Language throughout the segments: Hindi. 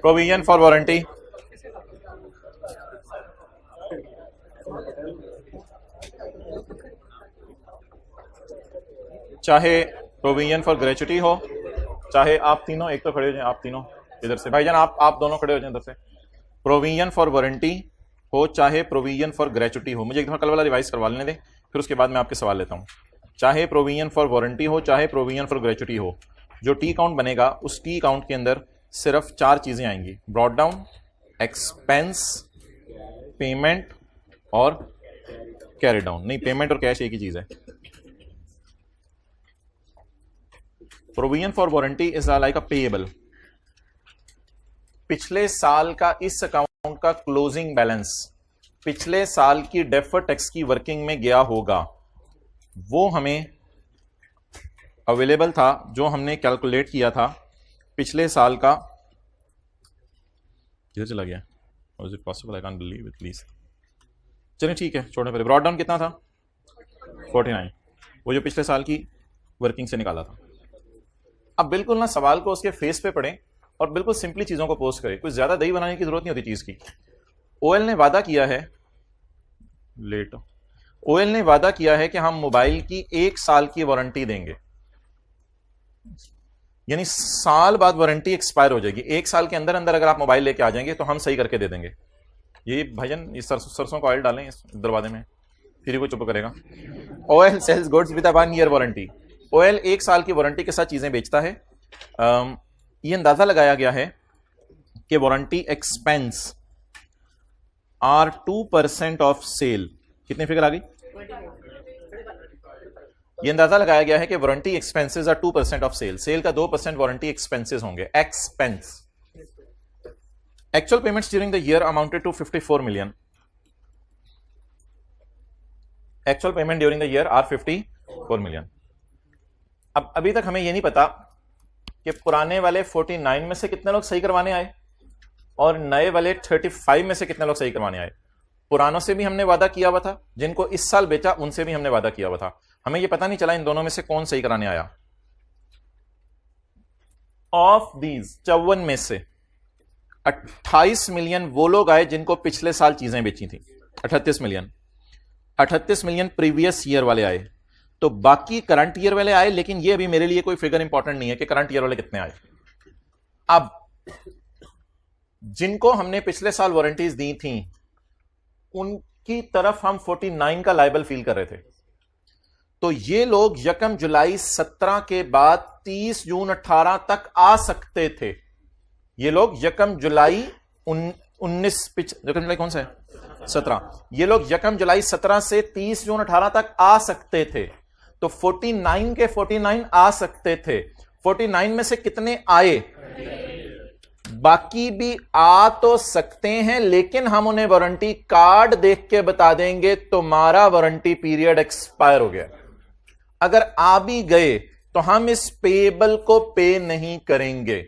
प्रोविजन फॉर वारंटी, चाहे प्रोविजन फॉर ग्रेचुटी हो, चाहे आप तीनों एक तो खड़े हो जाए, आप तीनों इधर से भाईजान, आप दोनों खड़े हो जाए इधर से। प्रोविजन फॉर वारंटी हो चाहे प्रोविजन फॉर ग्रेचुटी हो, मुझे एक दफा कल वाला रिवाइज करवा लेने दें, फिर उसके बाद मैं आपके सवाल लेता हूं। चाहे प्रोविजन फॉर वारंटी हो चाहे प्रोविजन फॉर ग्रेचुटी हो, जो टी काउंट बनेगा उस टी काउंट के अंदर सिर्फ 4 चीजें आएंगी, ब्रॉट डाउन, एक्सपेंस, पेमेंट और कैरी डाउन। नहीं, पेमेंट और कैश एक ही चीज है। Provision for warranty is like a payable. पिछले साल का इस अकाउंट का क्लोजिंग बैलेंस पिछले साल की डेफर्ड टैक्स की वर्किंग में गया होगा, वो हमें अवेलेबल था, जो हमने कैलकुलेट किया था पिछले साल का। किधर चला गया? Is it possible? I can't believe it please. चलिए ठीक है, छोड़ने पहले। ब्रॉट डाउन कितना था? 49, वो जो पिछले साल की वर्किंग से निकाला था। अब बिल्कुल ना सवाल को उसके फेस पे पढ़ें और बिल्कुल सिंपली चीजों को पोस्ट करें, कुछ ज्यादा दही बनाने की जरूरत नहीं होती चीज की। ओएल ने वादा किया है, लेट, ओएल ने वादा किया है कि हम मोबाइल की 1 साल की वारंटी देंगे, यानी साल बाद वारंटी एक्सपायर हो जाएगी। 1 साल के अंदर अंदर अगर आप मोबाइल लेके आ जाएंगे तो हम सही करके दे देंगे। ये भाईजान, इस सरसों का ऑयल डालें इस दरवाजे में, फिर को चुप करेगा। OL sells goods with a 1 year warranty. OL 1 साल की वारंटी के साथ चीजें बेचता है। ये अंदाजा लगाया गया है कि warranty expense are 2% of sale. कितनी फिगर आ गई? ये अंदाजा लगाया गया है कि warranty expenses are 2% of sale. Sale का 2% वारंटी एक्सपेंसेस होंगे, expense. Actual payments during the year amounted to 54 million. Actual payment during the year are 54 million. अब अभी तक हमें यह नहीं पता कि पुराने वाले 49 में से कितने लोग सही करवाने आए और नए वाले 35 में से कितने लोग सही करवाने आए। पुरानों से भी हमने वादा किया हुआ था, जिनको इस साल बेचा उनसे भी हमने वादा किया हुआ था। हमें यह पता नहीं चला इन दोनों में से कौन सही कराने आया। ऑफ दीज 54 में से 28 मिलियन वो लोग आए जिनको पिछले साल चीजें बेची थी। 38 मिलियन प्रीवियस ईयर वाले आए। तो बाकी करंट ईयर वाले आए, लेकिन ये अभी मेरे लिए कोई फिगर इंपॉर्टेंट नहीं है कि करंट ईयर वाले कितने आए। अब जिनको हमने पिछले साल वारंटीज दी थी उनकी तरफ हम 49 का लायबल फील कर रहे थे। तो ये लोग 1 जुलाई 17 के बाद 30 जून 18 तक आ सकते थे। ये लोग 1 जुलाई 19 कौन सा है? 17। ये लोग 1 जुलाई 17 से 30 जून 18 तक आ सकते थे। तो 49 के 49 आ सकते थे। 49 में से कितने आए? बाकी भी आ तो सकते हैं, लेकिन हम उन्हें वारंटी कार्ड देख के बता देंगे तुम्हारा वारंटी पीरियड एक्सपायर हो गया। अगर आ भी गए तो हम इस पेएबल को पे नहीं करेंगे।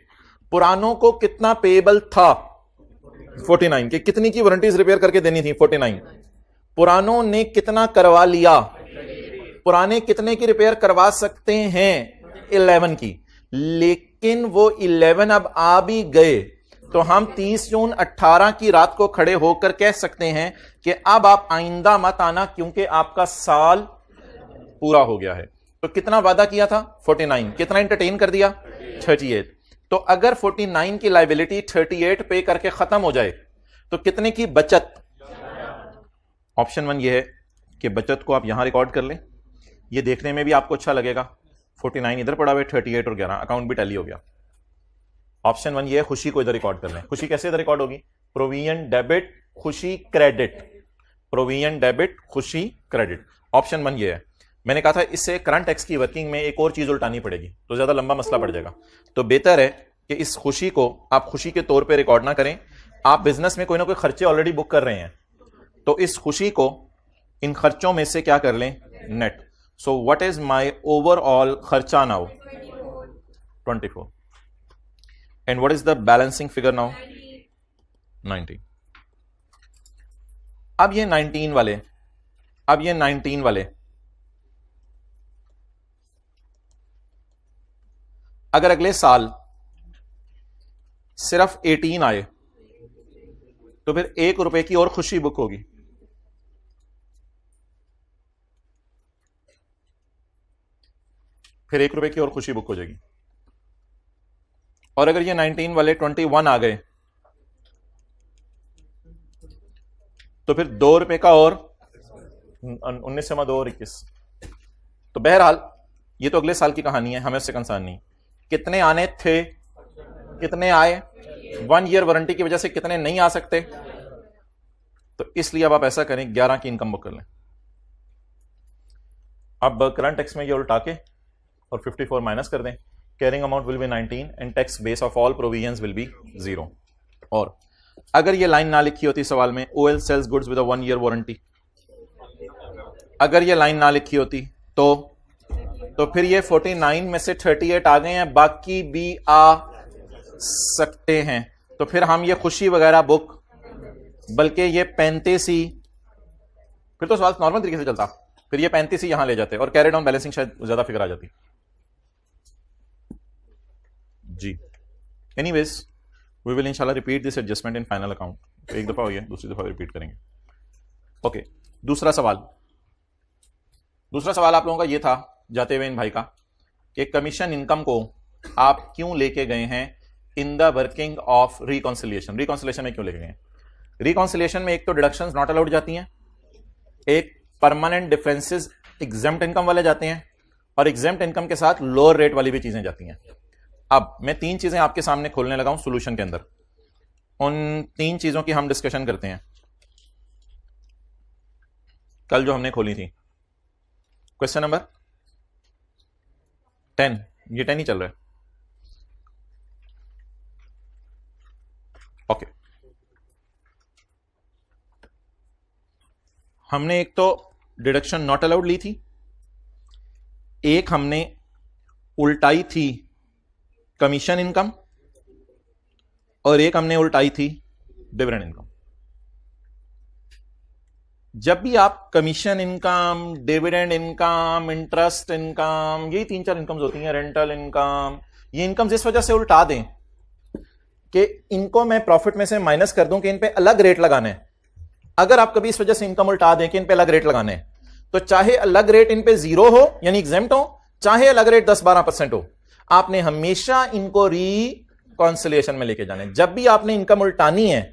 पुरानों को कितना पेएबल था? 49 के। कितनी की वारंटीज रिपेयर करके देनी थी? 49। पुरानों ने कितना करवा लिया? पुराने कितने की रिपेयर करवा सकते हैं? 11 की। लेकिन वो 11 अब आ भी गए तो हम 30 जून 18 की रात को खड़े होकर कह सकते हैं कि अब आप आइंदा मत आना, क्योंकि आपका साल पूरा हो गया है। तो कितना वादा किया था? 49। कितना एंटरटेन कर दिया? 38। तो अगर 49 की लायबिलिटी 38 पे करके खत्म हो जाए तो कितने की बचत? ऑप्शन 1 ये है कि बचत को आप यहां रिकॉर्ड कर लें। ये देखने में भी आपको अच्छा लगेगा। 49 इधर पड़ा हुआ है, 38 और 11, अकाउंट भी टैली हो गया। ऑप्शन 1 ये है, खुशी को इधर रिकॉर्ड कर लें। खुशी कैसे इधर रिकॉर्ड होगी? प्रोविजन डेबिट, खुशी क्रेडिट। प्रोविजन डेबिट, खुशी क्रेडिट। ऑप्शन 1 ये है। मैंने कहा था इससे करंट टैक्स की वर्किंग में एक और चीज उल्टानी पड़ेगी तो ज्यादा लंबा मसला पड़ जाएगा। तो बेहतर है कि इस खुशी को आप खुशी के तौर पे रिकॉर्ड ना करें। आप बिजनेस में कोई ना कोई खर्चे ऑलरेडी बुक कर रहे हैं, तो इस खुशी को इन खर्चों में से क्या कर लें? Net. So what is my overall खर्चा now? 24। And what is the balancing figure now? 90। अब ये 19 वाले, अब ये 19 वाले अगर अगले साल सिर्फ 18 आए तो फिर ₹1 की और खुशी बुक होगी। फिर ₹1 की और खुशी बुक हो जाएगी। और अगर ये 19 वाले 21 आ गए तो फिर ₹2 का और 19 से 2 और 21। तो बहरहाल ये तो अगले साल की कहानी है, हमें उससे कंसर्न नहीं। कितने आने थे, कितने आए, 1 ईयर वारंटी की वजह से कितने नहीं आ सकते। तो इसलिए अब आप ऐसा करें 11 की इनकम बुक कर लें। अब करंट टैक्स में ये उल्टा के और 54 माइनस कर दें। Carrying amount will be 19 and tax base of all provisions will be 0। और अगर ये लाइन ना लिखी होती सवाल में, OL sells goods with a 1 year warranty, अगर ये लाइन ना लिखी होती तो फिर ये 49 में से 38 आ गए हैं, बाकी भी आ सकते हैं। तो फिर हम ये खुशी वगैरह बुक, बल्कि ये 35 ही, फिर तो सवाल नॉर्मल तरीके से चलता, फिर ये 35 ही यहां ले जाते और कैरी डाउन बैलेंसिंग शायद ज्यादा फिगर आ जाती जी। एनीवेज वी विल इंशाल्लाह repeat this adjustment in final account. एक दफा हो गया, दूसरी दफा रिपीट करेंगे। ओके, दूसरा सवाल आप लोगों का ये था जाते हुए इन भाई का कि कमीशन इनकम को आप क्यों लेके गए हैं in the working of reconciliation. Reconciliation में क्यों लेके गए? रिकॉन्सिलिएशन में एक तो डिडक्शंस नॉट अलाउड जाती हैं, एक परमानेंट डिफरेंसेस एग्जेम्प्ट इनकम वाले जाते हैं, और एग्जेम्प्ट इनकम के साथ लोअर रेट वाली भी चीजें जाती हैं। अब मैं 3 चीजें आपके सामने खोलने लगा हूं सॉल्यूशन के अंदर, उन 3 चीजों की हम डिस्कशन करते हैं। कल जो हमने खोली थी क्वेश्चन नंबर 10, ये 10 ही चल रहा है। ओके, हमने एक तो डिडक्शन नॉट अलाउड ली थी, एक हमने उल्टाई थी कमीशन इनकम, और एक हमने उल्टाई थी डिविडेंड इनकम। जब भी आप commission income, dividend income, interest income, यही 3-4 इनकम्स होती हैं, रेंटल इनकम, ये इनकम्स इस वजह से उल्टा दें कि इनको मैं प्रॉफिट में से माइनस कर दूं कि इन पे अलग रेट लगाने हैं। अगर आप कभी इस वजह से इनकम उल्टा दें कि इन पे अलग रेट लगाने हैं, तो चाहे अलग रेट इन पे 0 हो यानी एग्जेम्प्ट हो, चाहे अलग रेट 10-12% हो, आपने हमेशा इनको रिकॉन्सिलिएशन में लेके जाने। जब भी आपने इनकम उल्टानी है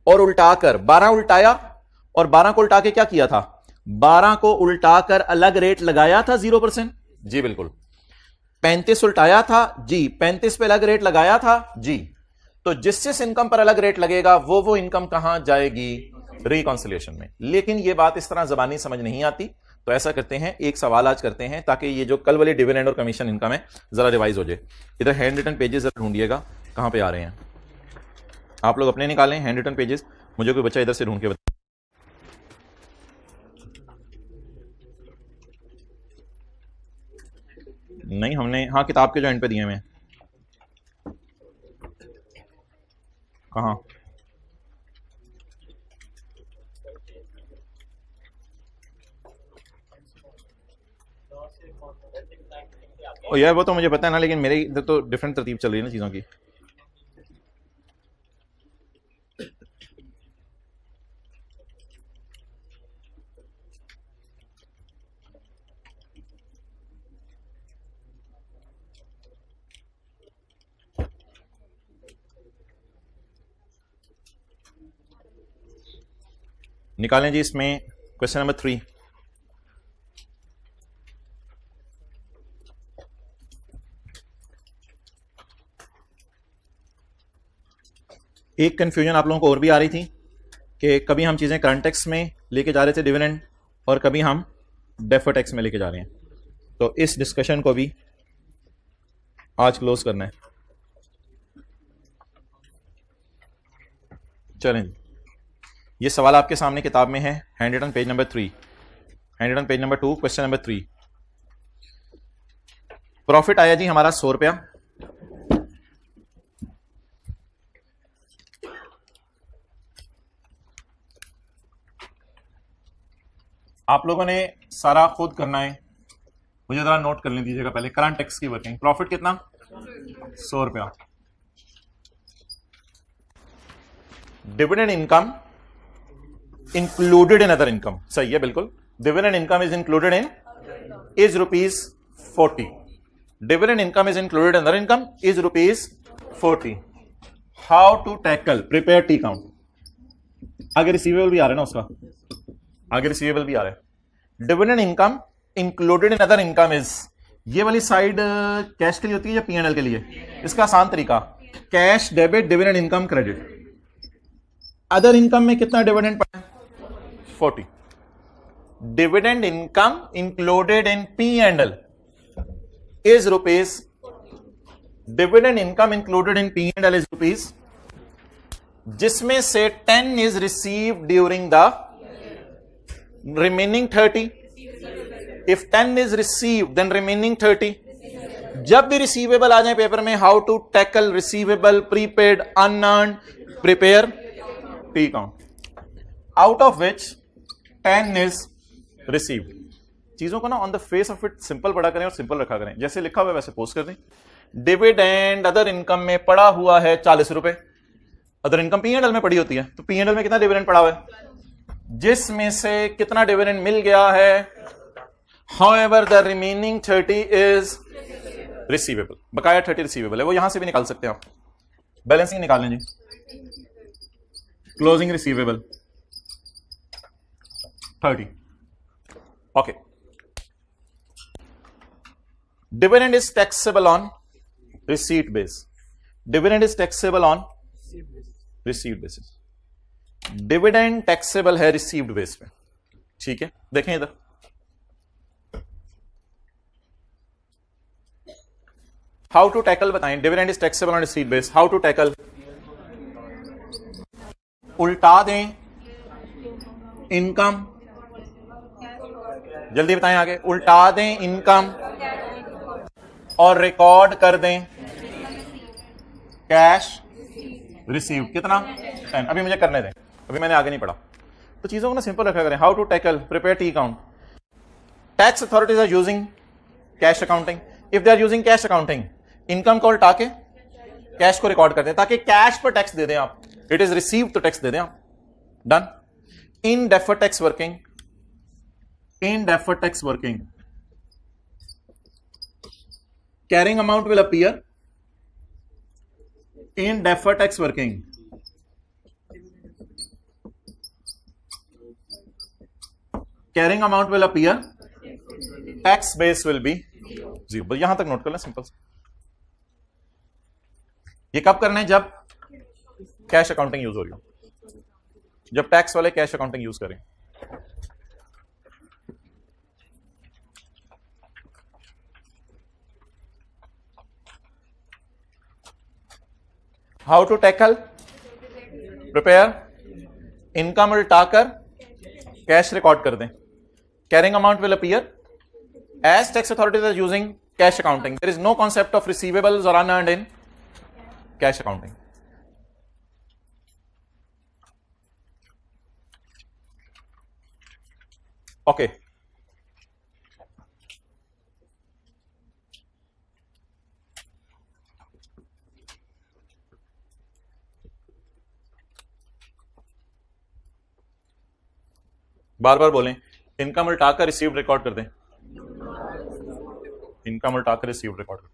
और उल्टाकर 12 उल्टाया और 12 को उल्टा के क्या किया था, 12 को उल्टाकर अलग रेट लगाया था 0%, जी बिल्कुल। 35 उल्टाया था जी, 35 पे अलग रेट लगाया था जी। तो जिस इनकम पर अलग रेट लगेगा वो इनकम कहां जाएगी, रिकॉन्सिलिएशन में। लेकिन ये बात इस तरह जबानी समझ नहीं आती, तो ऐसा करते हैं एक सवाल आज करते हैं ताकि ये जो कल वाली डिविडेंड और कमीशन इनकम है जरा रिवाइज हो जाए। इधर हैंड रिटन पेजेस जरा ढूंढिएगा कहां पे आ रहे हैं। आप लोग अपने निकालें हैंड रिटन पेजेस, मुझे कोई बच्चा इधर से ढूंढ के बता। नहीं हमने, हाँ किताब के जो एंड पे दिए हुए हैं, कहां? ओ यार वो तो मुझे पता है ना, लेकिन मेरे इधर तो डिफरेंट तरतीब चल रही है ना चीजों की। निकालें जी इसमें क्वेश्चन नंबर 3। एक कंफ्यूजन आप लोगों को और भी आ रही थी कि कभी हम चीजें करंट टैक्स में लेके जा रहे थे डिविडेंड, और कभी हम डेफर्ड टैक्स में लेके जा रहे हैं। तो इस डिस्कशन को भी आज क्लोज करना है। चलें जी, ये सवाल आपके सामने किताब में है, hand written page number 3, hand written page number 2, question number 3। Profit आया जी हमारा ₹100। आप लोगों ने सारा खुद करना है, मुझे जरा नोट कर लीजिएगा पहले। करंट टैक्स की वर्किंग, प्रॉफिट कितना, 100 रुपया। Dividend income included in other income, सही है बिल्कुल। Dividend income is included in is ₹40। Dividend income is included in other income is ₹40। How to tackle, prepare T count. आगे रिसीवेबल भी आ रहा है ना उसका, आगे रिसीवेबल भी आ रहा है। Dividend income included in other income is, ये वाली साइड कैश के लिए होती है या P&L के लिए? इसका आसान तरीका, cash debit, dividend income credit. Other income में कितना डिविडेंड पड़ा है? 40। Dividend income included in P&L is rupees, dividend income included in P&L is rupees, जिसमें से 10 is received during the remaining 30. If 10 is received, then remaining 30. जब भी रिसीवेबल आ जाए पेपर में, how to tackle receivable, prepaid, unearned, prepare T count, out of which 10 is received. चीजों को ना on the face of it simple पढ़ा करें और सिंपल रखा करें, जैसे लिखा हुआ है वैसे पोस्ट कर दें। डिविडेंड अदर इनकम में पड़ा हुआ है 40 रुपए। अदर इनकम P&L में पड़ी होती है, तो P&L में कितना डिविडेंड पड़ा हुआ है, जिसमें से कितना डिविडेंड मिल गया है। However the remaining 30 is receivable, बकाया 30 रिसीवेबल है, वो यहां से भी निकाल सकते हैं आप। बैलेंसिंग निकाल लें जी, closing receivable 30। Okay, dividend is taxable on receipt base. Dividend is taxable on receipt basis. Dividend taxable है received base पे, ठीक है। देखें इधर, how to tackle बताएं। Dividend is taxable on receipt base. How to tackle, उल्टा दें इनकम, जल्दी बताएं आगे, उल्टा दें इनकम और रिकॉर्ड कर दें कैश रिसीव। कितना, 10। अभी मुझे करने दें, अभी मैंने आगे नहीं पढ़ा, तो चीजों को ना सिंपल रखा करें। How to tackle, prepare T count. Tax authorities are using cash accounting. If they are using cash accounting, income को उल्टा के कैश को रिकॉर्ड कर दें, ताकि कैश पर टैक्स दे दें आप। इट इज रिसीव तो टैक्स दे दें आप। Done. In deferred tax working, in deferred tax working, carrying amount will appear in deferred tax working. Carrying amount will appear, tax base will be 0। यहां तक नोट कर लें सिंपल। ये कब करना है, जब कैश अकाउंटिंग यूज हो रही हो, जब टैक्स वाले कैश अकाउंटिंग यूज करें। How to tackle, prepare income उल्टाकर कैश रिकॉर्ड कर दें। Carrying amount will appear as tax authorities are using cash accounting. There is no concept of receivables और unearned in cash accounting. Okay, बार बार बोलें, इनकम उल्टाकर रिसीव्ड रिकॉर्ड कर दें। इनकम उल्टाकर रिसीव्ड रिकॉर्ड कर दें।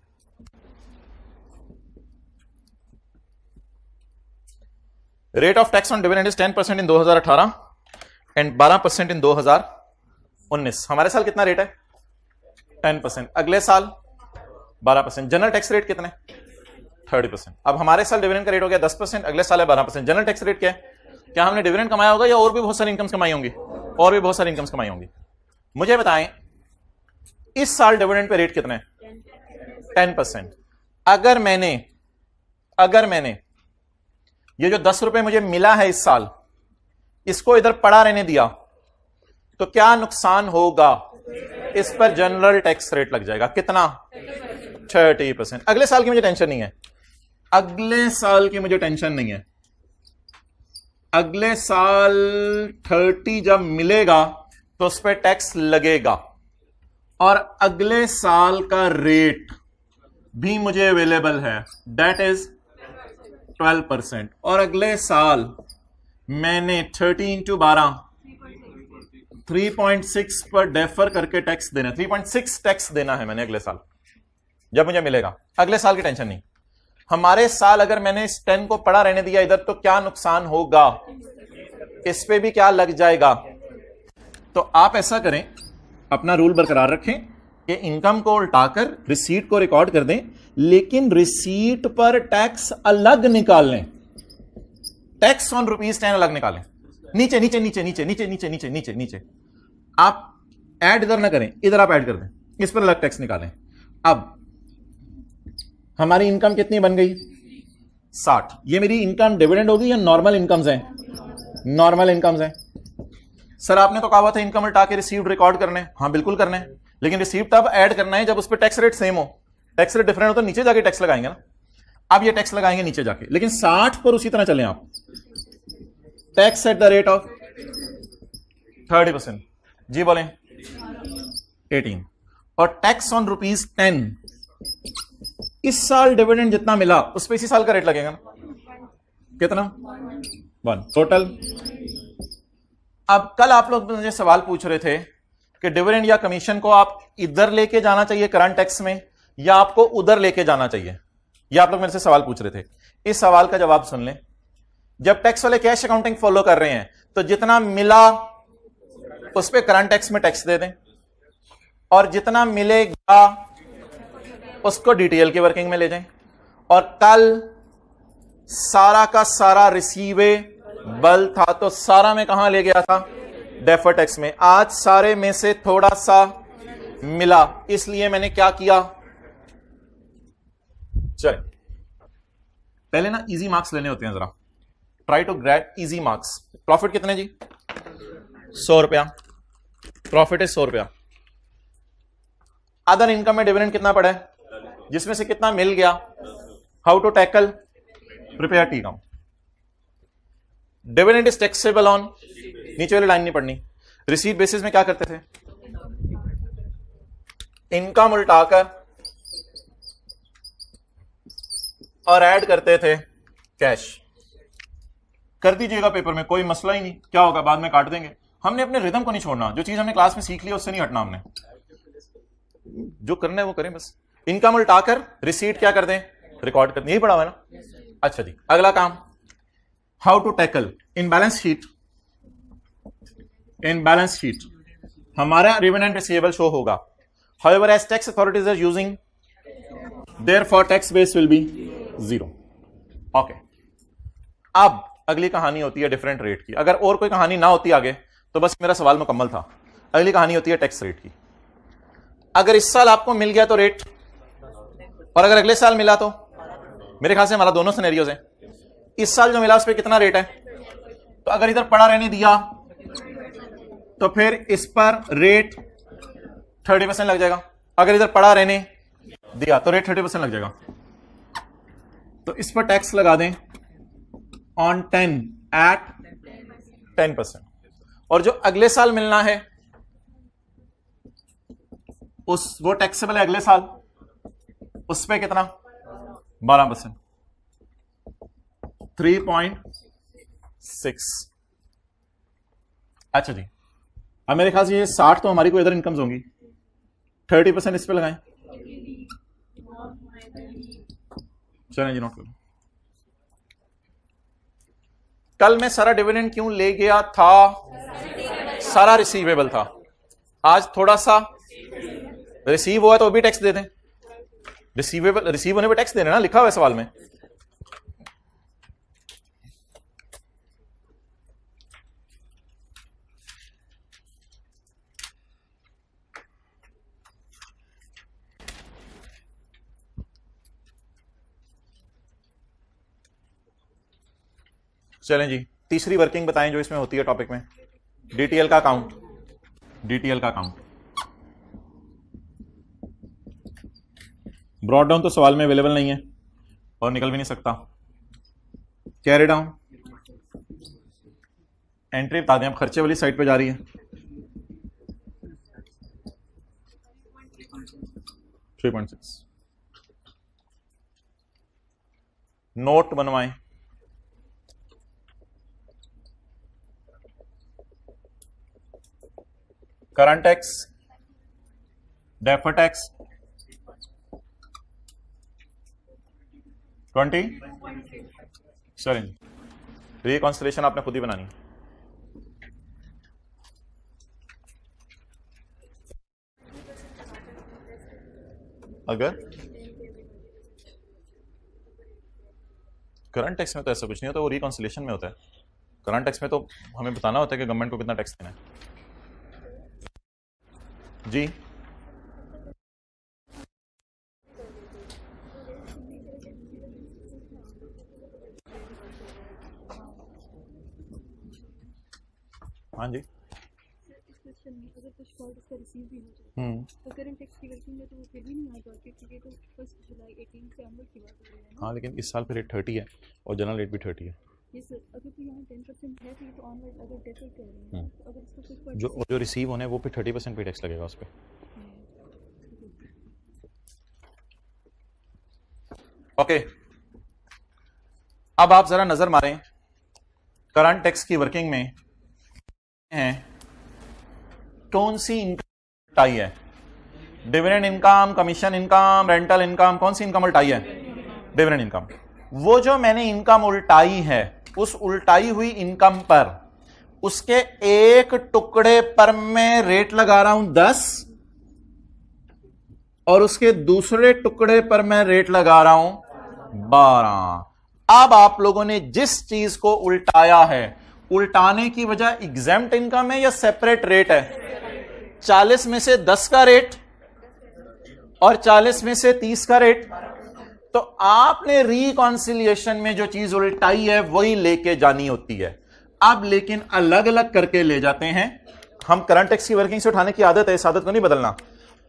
Rate of tax on dividend is 10% in 2018 and 12% इन 2019। हमारे साल कितना रेट है, 10%। अगले साल 12%। जनरल टैक्स रेट कितने, 30%। अब हमारे साल डिविडेंड का रेट हो गया 10%, अगले साल है 12%। जनरल टैक्स रेट क्या है? क्या हमने डिविडेंड कमाया होगा या और भी बहुत सारी इनकम्स कमाई होंगी? और भी बहुत सारी इनकम्स कमाई होंगी। मुझे बताएं इस साल डिविडेंड पे रेट कितना है? 10%। अगर मैंने ये जो 10 रुपए मुझे मिला है इस साल, इसको इधर पड़ा रहने दिया तो क्या नुकसान होगा? इस पर जनरल टैक्स रेट लग जाएगा। कितना? 30%। अगले साल की मुझे टेंशन नहीं है, अगले साल की मुझे टेंशन नहीं है। अगले साल 30 जब मिलेगा तो उस पर टैक्स लगेगा, और अगले साल का रेट भी मुझे अवेलेबल है, दैट इज 12%। और अगले साल मैंने 30 इंटू 12 3.6 पर डेफर करके टैक्स देना, 3.6 टैक्स देना है मैंने अगले साल, जब मुझे मिलेगा। अगले साल की टेंशन नहीं, हमारे साल अगर मैंने इस 10 को पड़ा रहने दिया इधर तो क्या नुकसान होगा, इस पे भी क्या लग जाएगा। तो आप ऐसा करें, अपना रूल बरकरार रखें कि इनकम को उल्टाकर रिसीट को रिकॉर्ड कर दें, लेकिन रिसीट पर टैक्स अलग निकाल लें, टैक्स ऑन ₹10 अलग निकालें। नीचे नीचे नीचे नीचे नीचे नीचे नीचे नीचे नीचे आप ऐड इधर ना करें, इधर आप ऐड कर दें, इस पर अलग टैक्स निकालें। अब हमारी इनकम कितनी बन गई? 60। ये मेरी इनकम डिविडेंड होगी या नॉर्मल इनकम्स हैं? नॉर्मल इनकम्स हैं। सर आपने तो कहा हुआ था इनकम उल्टा के रिसीव्ड रिकॉर्ड करने, हाँ बिल्कुल करने हैं, लेकिन रिसीव्ड तब ऐड करना है जब उस पर टैक्स रेट सेम हो। टैक्स रेट डिफरेंट हो तो नीचे जाके टैक्स लगाएंगे ना, अब ये टैक्स लगाएंगे नीचे जाके, लेकिन 60 पर उसी तरह चलें आप, tax at the rate of 30%। जी बोलें 18। और टैक्स ऑन ₹10, इस साल डिविडेंड जितना मिला उस पर इसी साल का रेट लगेगा ना, कितना? 1 टोटल। अब कल आप लोग मुझे सवाल पूछ रहे थे कि डिविडेंड या कमीशन को आप इधर लेके जाना चाहिए करंट टैक्स में या आपको उधर लेके जाना चाहिए, ये आप लोग मेरे से सवाल पूछ रहे थे। इस सवाल का जवाब सुन लें। जब टैक्स वाले कैश अकाउंटिंग फॉलो कर रहे हैं तो जितना मिला उस पे करंट टैक्स में टैक्स दे दें, और जितना मिलेगा उसको डीटीएल की वर्किंग में ले जाएं। और कल सारा का सारा रिसीवेबल था तो सारा में कहां ले गया था? डेफर टैक्स में। आज सारे में से थोड़ा सा मिला, इसलिए मैंने क्या किया, चले पहले ना इजी मार्क्स लेने होते हैं, जरा try to great easy marks. Profit कितने जी? 100 रुपया, प्रॉफिट है 100 रुपया। अदर इनकम में डिविडेंड कितना पड़ा है, जिसमें से कितना मिल गया? How to tackle? Prepare T count. Dividend is taxable on, नीचे वाली लाइन नहीं पढ़नी। रिसीट बेसिस में क्या करते थे? इनकम उल्टाकर और ऐड करते थे कैश। कर दीजिएगा पेपर में, कोई मसला ही नहीं, क्या होगा बाद में काट देंगे। हमने अपने रिदम को नहीं छोड़ना, जो चीज हमने क्लास में सीख ली उससे नहीं हटना, हमने जो करना है वो करें बस। इनकम उल्टाकर रिसीट क्या कर दें? रिकॉर्ड कर दें, यही पड़ा हुआ है ना। अच्छा जी, अगला काम, how to tackle in balance sheet. In balance sheet हमारा डिविडेंड रिसीवेबल शो होगा। However as tax authorities are using, therefore tax base will be 0। Okay, अब अगली कहानी होती है डिफरेंट रेट की। अगर और कोई कहानी ना होती आगे तो बस मेरा सवाल मुकम्मल था। अगली कहानी होती है टैक्स रेट की। अगर इस साल आपको मिल गया तो रेट, और अगर अगले साल मिला तो, मेरे ख्याल से हमारा दोनों सिनेरियोज हैं। इस साल जो मिला उस पर कितना रेट है, तो अगर इधर पड़ा रहने दिया तो फिर इस पर रेट 30% लग जाएगा। अगर इधर पड़ा रहने दिया तो रेट 30% लग जाएगा। तो इस पर टैक्स लगा दें ऑन 10 एट 10%। और जो अगले साल मिलना है उस वो टैक्सेबल है अगले साल, उस पे कितना? 12%, 3.6। अच्छा जी, अब मेरे ख्याल से ये 60 तो हमारी कोई अदर इनकम्स होंगी, 30% इस पे लगाएं। चलें जी, नोट करो। कल मैं सारा डिविडेंड क्यों ले गया था? सारा रिसीवेबल था। आज थोड़ा सा रिसीव हुआ तो भी टैक्स दे दें। रिसीवेबल, रिसीव होने पे टैक्स देना ना, लिखा हुआ है सवाल में। चलें जी, तीसरी वर्किंग बताएं जो इसमें होती है टॉपिक में, डीटीएल का काउंट। डीटीएल का काउंट ब्रॉड डाउन तो सवाल में अवेलेबल नहीं है और निकल भी नहीं सकता। कैरी डाउन, एंट्री बता दें, अब खर्चे वाली साइड पे जा रही है। 3.6 नोट बनवाएं। Current tax, deferred tax 20। Sir reconciliation आपने खुद ही बनानी है। अगर करंट टैक्स में तो ऐसा कुछ नहीं होता, वो रिकॉन्सिलेशन में होता है। करंट टैक्स में तो हमें बताना होता है कि गवर्नमेंट को कितना टैक्स देना है। जी हाँ जी अगर कुछ फॉल्ट इसका रिसीव भी हो जाए तो करंट टैक्स की वर्किंग में तो वो फिर भी नहीं आएगा, क्योंकि तो 1 जुलाई 18 से अमल की बात हो रही है ना। हाँ, लेकिन इस साल फिर रेट 30 है और जनरल रेट भी 30 है। ये सर अगर तो यहाँ 10% है तो ये तो ऑनलाइन अगर डेफर कर रहे हैं तो अगर इसका कुछ फॉल्ट जो रिसीव होने वो पे 30% पे टैक्स लगेगा उस पर। ओके, अब आप जरा नजर मारें करंट टैक्स की वर्किंग में है कौन सी इनकम उल्टाई है। Dividend income, commission income, rental income, कौन सी इनकम उल्टाई है? Dividend income. वो जो मैंने इनकम उल्टाई है, उस उल्टाई हुई इनकम पर उसके एक टुकड़े पर मैं रेट लगा रहा हूं 10 और उसके दूसरे टुकड़े पर मैं रेट लगा रहा हूं 12। अब आप लोगों ने जिस चीज को उल्टाया है, उल्टाने की वजह एग्जेम्प्ट इनकम है या सेपरेट रेट है? 40 में से 10 का रेट और 40 में से 30 का रेट। तो आपने रिकॉन्सिलिएशन में जो चीज उल्टाई है वही लेके जानी होती है। अब लेकिन अलग अलग करके ले जाते हैं हम। करंट टैक्स की वर्किंग से उठाने की आदत है, इस आदत को नहीं बदलना।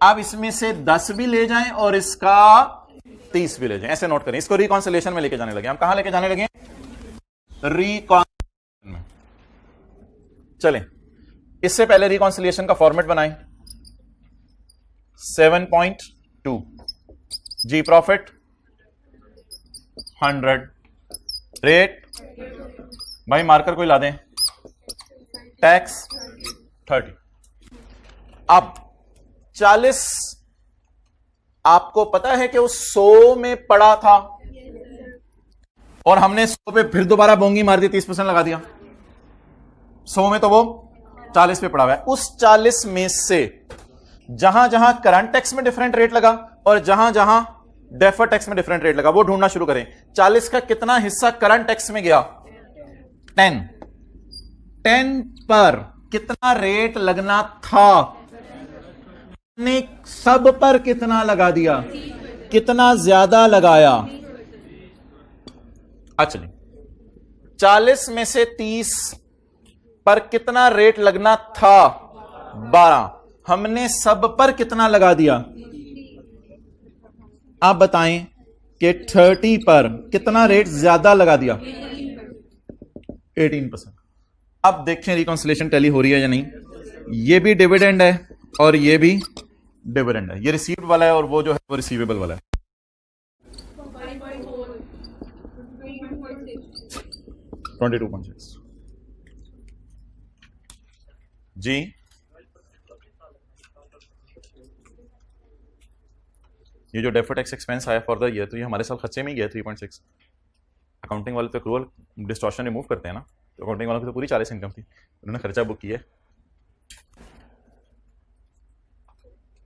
अब इसमें से 10 भी ले जाएं और इसका 30 भी ले जाएं, ऐसे नोट करें। इसको रिकॉन्सिलिएशन में लेके जाने लगे। हम कहां लेके जाने लगे? रिकॉन्सिलिएशन में। चलें, इससे पहले रिकॉन्सिलिएशन का फॉर्मेट बनाएं। 7.2 जी प्रॉफिट 100, रेट भाई मार्कर कोई ला दें, टैक्स 30। अब 40 आपको पता है कि वो 100 में पड़ा था और हमने 100 पे फिर दोबारा बोंगी मार दी, 30% लगा दिया। 100 में तो वो 40 पे पड़ा हुआ है। उस 40 में से जहां जहां करंट टैक्स में डिफरेंट रेट लगा और जहां जहां डेफर्ड टैक्स में डिफरेंट रेट लगा, वो ढूंढना शुरू करें। 40 का कितना हिस्सा करंट टैक्स में गया? 10 पर कितना रेट लगना था? ने सब पर कितना लगा दिया? कितना ज्यादा लगाया? अच्छा, 40 में से 30 पर कितना रेट लगना था? 12। हमने सब पर कितना लगा दिया? आप बताएं कि 30 पर कितना रेट ज्यादा लगा दिया? 18%। अब देखें रिकॉन्सिलिएशन टैली हो रही है या नहीं। ये भी डिविडेंड है और ये भी डिविडेंड है। ये रिसीव्ड वाला है और वो जो है वो रिसीवेबल वाला है। 22.6 जी। ये जो डेफर्ड टैक्स एक्सपेंस आया फॉर द ईयर, तो ये हमारे साल खर्चे में ही गया 3.6। अकाउंटिंग वाले तो एक्रूअल डिस्टॉर्शन रिमूव करते हैं ना, तो अकाउंटिंग वालों की तो पूरी 40 इनकम थी, उन्होंने खर्चा बुक किया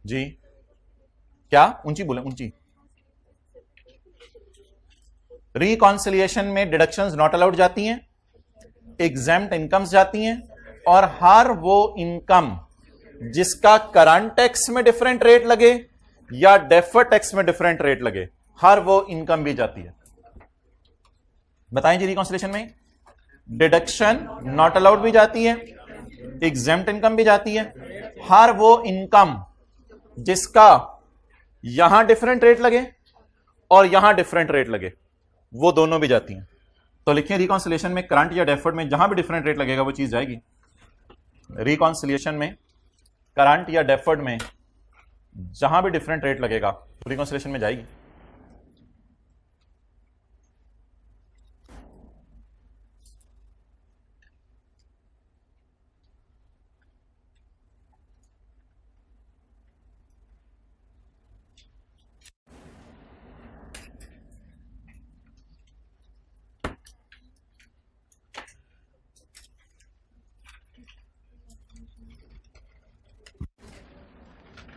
जी। क्या ऊंची बोले? ऊंची। रिकॉन्सिलिएशन में डिडक्शंस नॉट अलाउड जाती हैं, एग्जेम्प्ट इनकम्स जाती हैं, और हर वो इनकम जिसका करंट टैक्स में डिफरेंट रेट लगे या डेफर्ड टैक्स में डिफरेंट रेट लगे, हर वो इनकम भी जाती है। बताएं जी, रिकॉन्सिलिएशन में डिडक्शन नॉट अलाउड भी जाती है, एग्जेम्प्ट इनकम भी जाती है। हर वो इनकम जिसका यहां डिफरेंट रेट लगे और यहां डिफरेंट रेट लगे, वो दोनों भी जाती हैं। तो लिखिए रिकॉन्सिलिएशन में करंट या डेफर्ड में जहां भी डिफरेंट रेट लगेगा वो चीज जाएगी। रिकॉन्सिलिएशन में करंट या डेफर्ड में जहां भी डिफरेंट रेट लगेगा रिकॉन्सिलेशन में जाएगी।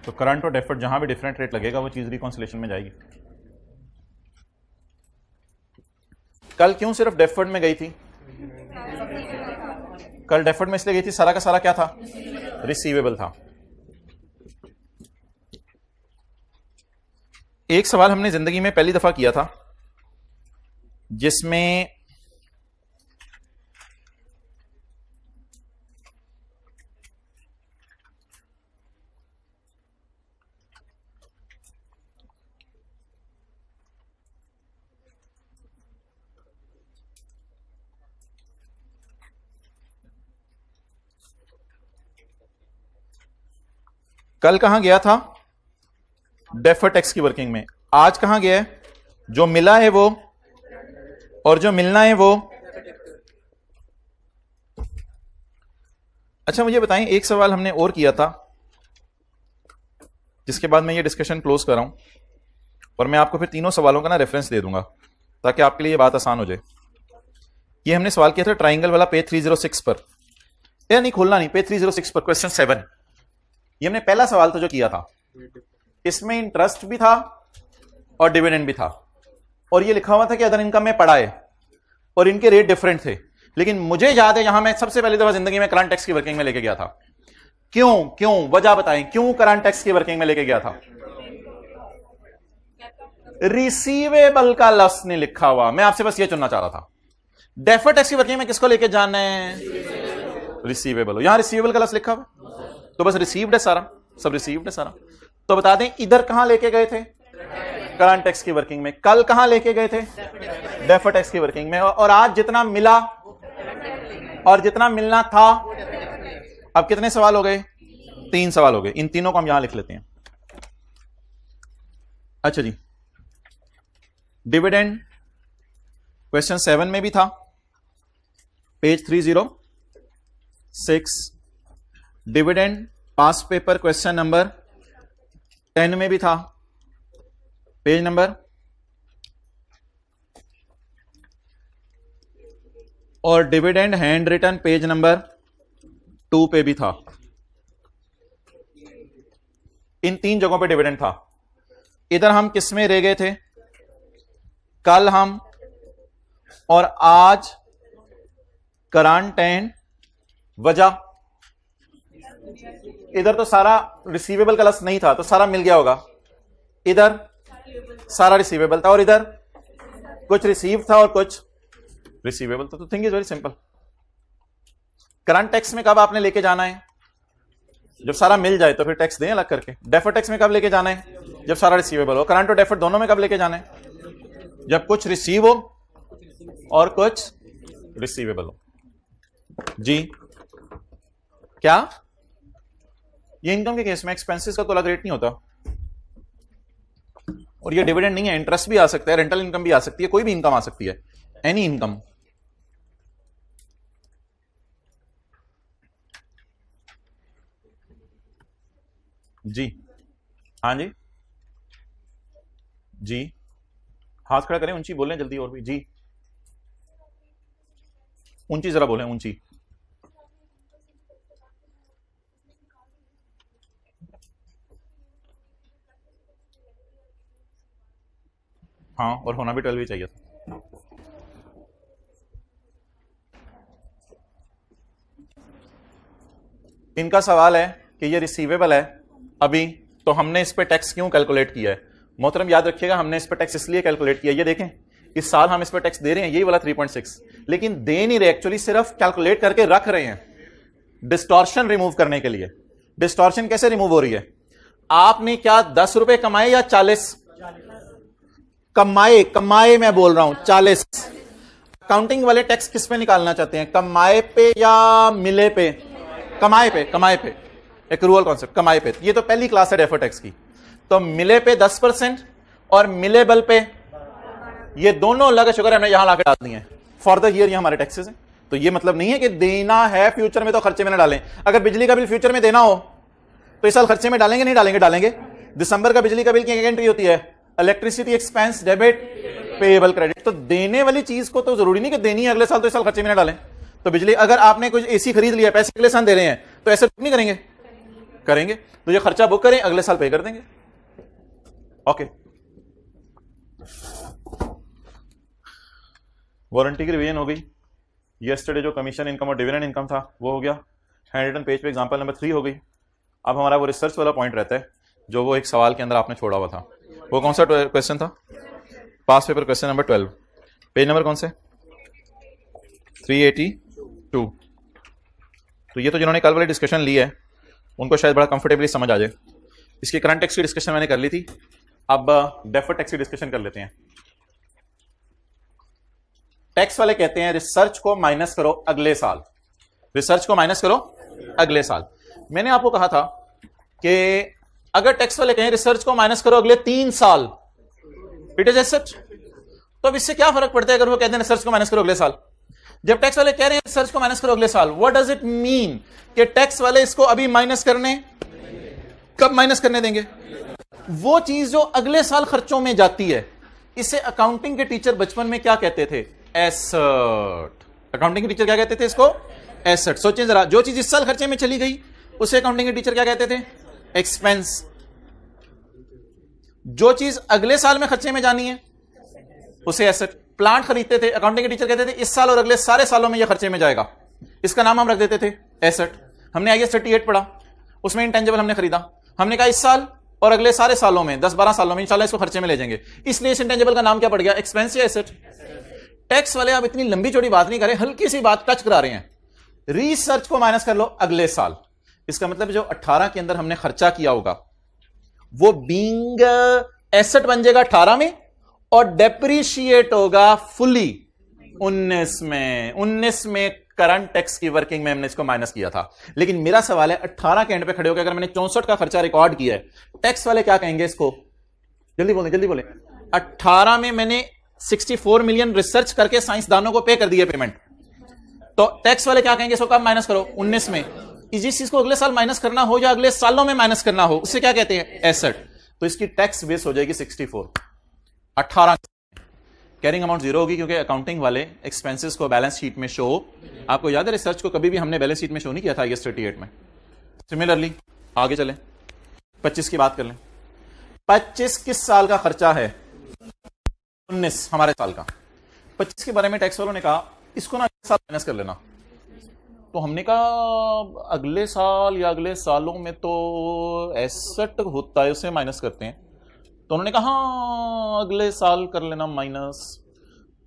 तो करंट और डेफर्ड जहां भी डिफरेंट रेट लगेगा वो चीज रिकॉन्सिलेशन में जाएगी। कल क्यों सिर्फ डेफर्ड में गई थी? कल डेफर्ड में इसलिए गई थी, सारा का सारा क्या था? रिसीवेबल था। एक सवाल हमने जिंदगी में पहली दफा किया था जिसमें कल कहां गया था? डेफर्ड टैक्स की वर्किंग में। आज कहां गया है? जो मिला है वो और जो मिलना है वो। अच्छा मुझे बताएं, एक सवाल हमने और किया था जिसके बाद मैं ये डिस्कशन क्लोज कर रहा हूं, और मैं आपको फिर तीनों सवालों का ना रेफरेंस दे दूंगा ताकि आपके लिए ये बात आसान हो जाए। ये हमने सवाल किया था ट्राइंगल वाला पेज 306 पर। या नहीं खोलना नहीं, पेज 306 पर क्वेश्चन 7। ये हमने पहला सवाल तो जो किया था, इसमें इंटरेस्ट भी था और डिविडेंड भी था, और ये लिखा हुआ था कि अदर इनकम में पड़ा है और इनके रेट डिफरेंट थे। लेकिन मुझे याद है यहां मैं सबसे पहली दफा जिंदगी में करंट टैक्स की वर्किंग में लेके गया था। क्यों वजह बताएं, क्यों करंट टैक्स की वर्किंग में लेके गया था? रिसीवेबल का लफ्ज नहीं लिखा हुआ, मैं आपसे बस ये चुनना चाह रहा था। डेफर्ड टैक्स की वर्किंग में किसको लेके जाना है? रिसीवेबल। यहां रिसीवेबल का लफ्ज लिखा हुआ तो बस रिसीव्ड है सारा, सब रिसीव्ड है सारा। तो बता दें इधर कहां लेके गए थे? करंट टैक्स की वर्किंग में। कल कहां लेके गए थे? डेफर्ड टैक्स की वर्किंग में। और आज जितना मिला और जितना मिलना था, अब कितने सवाल हो गए? 3 सवाल हो गए। इन तीनों को हम यहां लिख लेते हैं। अच्छा जी, डिविडेंड क्वेश्चन 7 में भी था, page 306। Dividend pass paper question number 10 में भी था, पेज नंबर, और dividend hand written page number 2 पे भी था। इन 3 जगहों पे डिविडेंड था। इधर हम किस में रह गए थे? कल हम और आज करंट एंड वजह। इधर तो सारा रिसीवेबल का लफ्ज नहीं था तो सारा मिल गया होगा। इधर सारा रिसीवेबल था और इधर कुछ रिसीव था और कुछ रिसीवेबल था। तो thing is very simple. Current tax में कब आपने लेके जाना है? जब सारा मिल जाए तो फिर टैक्स दें अलग करके। डेफर्ड टैक्स में कब लेके जाना है? जब सारा रिसीवेबल हो। करंट और डेफर्ड दोनों में कब लेके जाना है? जब कुछ रिसीव हो और कुछ रिसीवेबल हो। जी क्या? ये इनकम के केस में एक्सपेंसेस का तो अलग रेट नहीं होता, और ये डिविडेंड नहीं है, इंटरेस्ट भी आ सकता है, रेंटल इनकम भी आ सकती है, कोई भी इनकम आ सकती है, एनी इनकम। जी हाँ जी जी, हाथ खड़ा करें, ऊंची बोलें जल्दी, और भी जी ऊंची जरा बोलें, ऊंची। हाँ, और होना भी 12 ही चाहिए था। इनका सवाल है कि ये रिसीवेबल है अभी, तो हमने इस पे टैक्स क्यों कैलकुलेट किया है? मोहतरम याद रखिएगा, हमने इस पे टैक्स इसलिए कैलकुलेट किया, ये देखें इस साल हम इस पे टैक्स दे रहे हैं, यही वाला 3.6, लेकिन दे नहीं रहे, एक्चुअली सिर्फ कैलकुलेट करके रख रहे हैं डिस्टॉर्शन रिमूव करने के लिए। डिस्टॉर्शन कैसे रिमूव हो रही है? आपने क्या 10 रुपए कमाए या 40 कमाए? कमाए मैं बोल रहा हूं 40। अकाउंटिंग वाले टैक्स किस पे निकालना चाहते हैं, कमाए पे या मिले पे? कमाए पे, कमाए पे, एक्रूअल कॉन्सेप्ट, कमाए पे। ये तो पहली क्लास है डेफर्ड टैक्स की। तो मिले पे 10% और मिलेबल पे ये दोनों लग शुगर हमने यहां लाकर डाल दिए हैं फॉर द ईयर, ये हमारे टैक्सेस हैं। तो ये मतलब नहीं है कि देना है फ्यूचर में तो खर्चे में ना डालें। अगर बिजली का बिल फ्यूचर में देना हो तो इस साल खर्चे में डालेंगे, नहीं डालेंगे? डालेंगे। दिसंबर का बिजली का बिल की एंट्री होती है, electricity expense debit payable credit. तो देने वाली चीज को तो जरूरी नहीं कि देनी है अगले साल तो इस साल खर्चे में ना डालें। तो बिजली, अगर आपने कुछ एसी खरीद लिया, पैसे अगले साल दे रहे हैं, तो ऐसे नहीं करेंगे? करेंगे। तो ये खर्चा बुक करें, अगले साल पे कर देंगे। ओके, वारंटी की रिवीजन हो गई। यस्टरडे जो कमीशन इनकम और डिविडेंड इनकम था वो हो गया। हैंड रिटन पेज पे एग्जांपल नंबर 3 हो गई। अब हमारा वो रिसर्च वाला पॉइंट रहता है जो वो एक सवाल के अंदर आपने छोड़ा हुआ था। वो कौन सा क्वेश्चन था? Pass paper question number 12, page number कौन से? 382। तो ये तो जिन्होंने कल वाली डिस्कशन ली है उनको शायद बड़ा कंफर्टेबली समझ आ जाए। इसकी करंट टैक्स की डिस्कशन मैंने कर ली थी, अब डेफर्ड टैक्स की डिस्कशन कर लेते हैं। टैक्स वाले कहते हैं रिसर्च को माइनस करो अगले साल, रिसर्च को माइनस करो अगले साल। मैंने आपको कहा था कि अगर टैक्स वाले कहें रिसर्च को माइनस करो अगले 3 साल, इट इज एसेट। तो अब इससे क्या फर्क पड़ता है अगर वो कहते हैं रिसर्च को माइनस करो अगले साल? जब टैक्स वाले कह रहे हैं रिसर्च को माइनस करो अगले साल, व्हाट डज इट मीन कि टैक्स वाले इसको अभी माइनस करने, कब माइनस करने देंगे? वो चीज जो अगले साल खर्चों में जाती है। इसे अकाउंटिंग के टीचर बचपन में क्या कहते थे? एसेट। अकाउंटिंग के टीचर क्या कहते थे इसको? एसेट। सोचें जरा, जो चीज इस साल खर्चे में चली गई उसे अकाउंटिंग के टीचर क्या कहते थे? एक्सपेंस। जो चीज अगले साल में खर्चे में जानी है उसे एसेट। प्लांट खरीदते थे, अकाउंटिंग के टीचर कहते थे इस साल और अगले सारे सालों में यह खर्चे में जाएगा, इसका नाम हम रख देते थे एसेट। हमने आईएएस 38 पढ़ा, उसमें इंटेंजिबल हमने खरीदा, हमने कहा इस साल और अगले सारे सालों में 10-12 सालों में इंशाल्लाह इसको खर्चे में ले जाएंगे, इसलिए इस इंटेंजिबल का नाम क्या पड़ गया? एक्सपेंस या एसेट। टैक्स वाले अब इतनी लंबी चौड़ी बात नहीं कर रहे, हल्की सी बात टच करा रहे हैं। रिसर्च को माइनस कर लो अगले साल, इसका मतलब जो 18 के अंदर हमने खर्चा किया होगा वो बीइंग एसेट बन जाएगा 18 में और डेप्रिशिएट होगा फुली 19 में। 19 में करंट टैक्स की वर्किंग में हमने इसको माइनस किया था। लेकिन मेरा सवाल है 18 के एंड पे खड़े होकर अगर मैंने 64 का खर्चा रिकॉर्ड किया है, टैक्स वाले क्या कहेंगे इसको? जल्दी बोले, जल्दी बोले। 18 में मैंने 64 मिलियन रिसर्च करके साइंसदानों को पे कर दिए पेमेंट, तो टैक्स वाले क्या कहेंगे इसको कब माइनस करो? 19 में। जिस चीज को अगले साल माइनस करना हो या अगले सालों में माइनस करना हो उसे क्या कहते हैं? एसेट। तो इसकी टैक्स बेस हो जाएगी 64। 18 कैरिंग अमाउंट 0 होगी क्योंकि अकाउंटिंग वाले एक्सपेंसेस को बैलेंस शीट में शो, आपको याद है रिसर्च को कभी भी हमने बैलेंस शीट में शो नहीं किया था आईएएस 38 में। सिमिलरली आगे चलें, 25 की बात कर लें। 25 किस साल का खर्चा है? 19 हमारे साल का। 25 के बारे में टैक्स वालों ने कहा इसको ना अगले साल माइनस कर लेना। तो हमने कहा अगले साल या अगले सालों में तो एसेट होता है उसे माइनस करते हैं। तो उन्होंने कहा हाँ अगले साल कर लेना माइनस।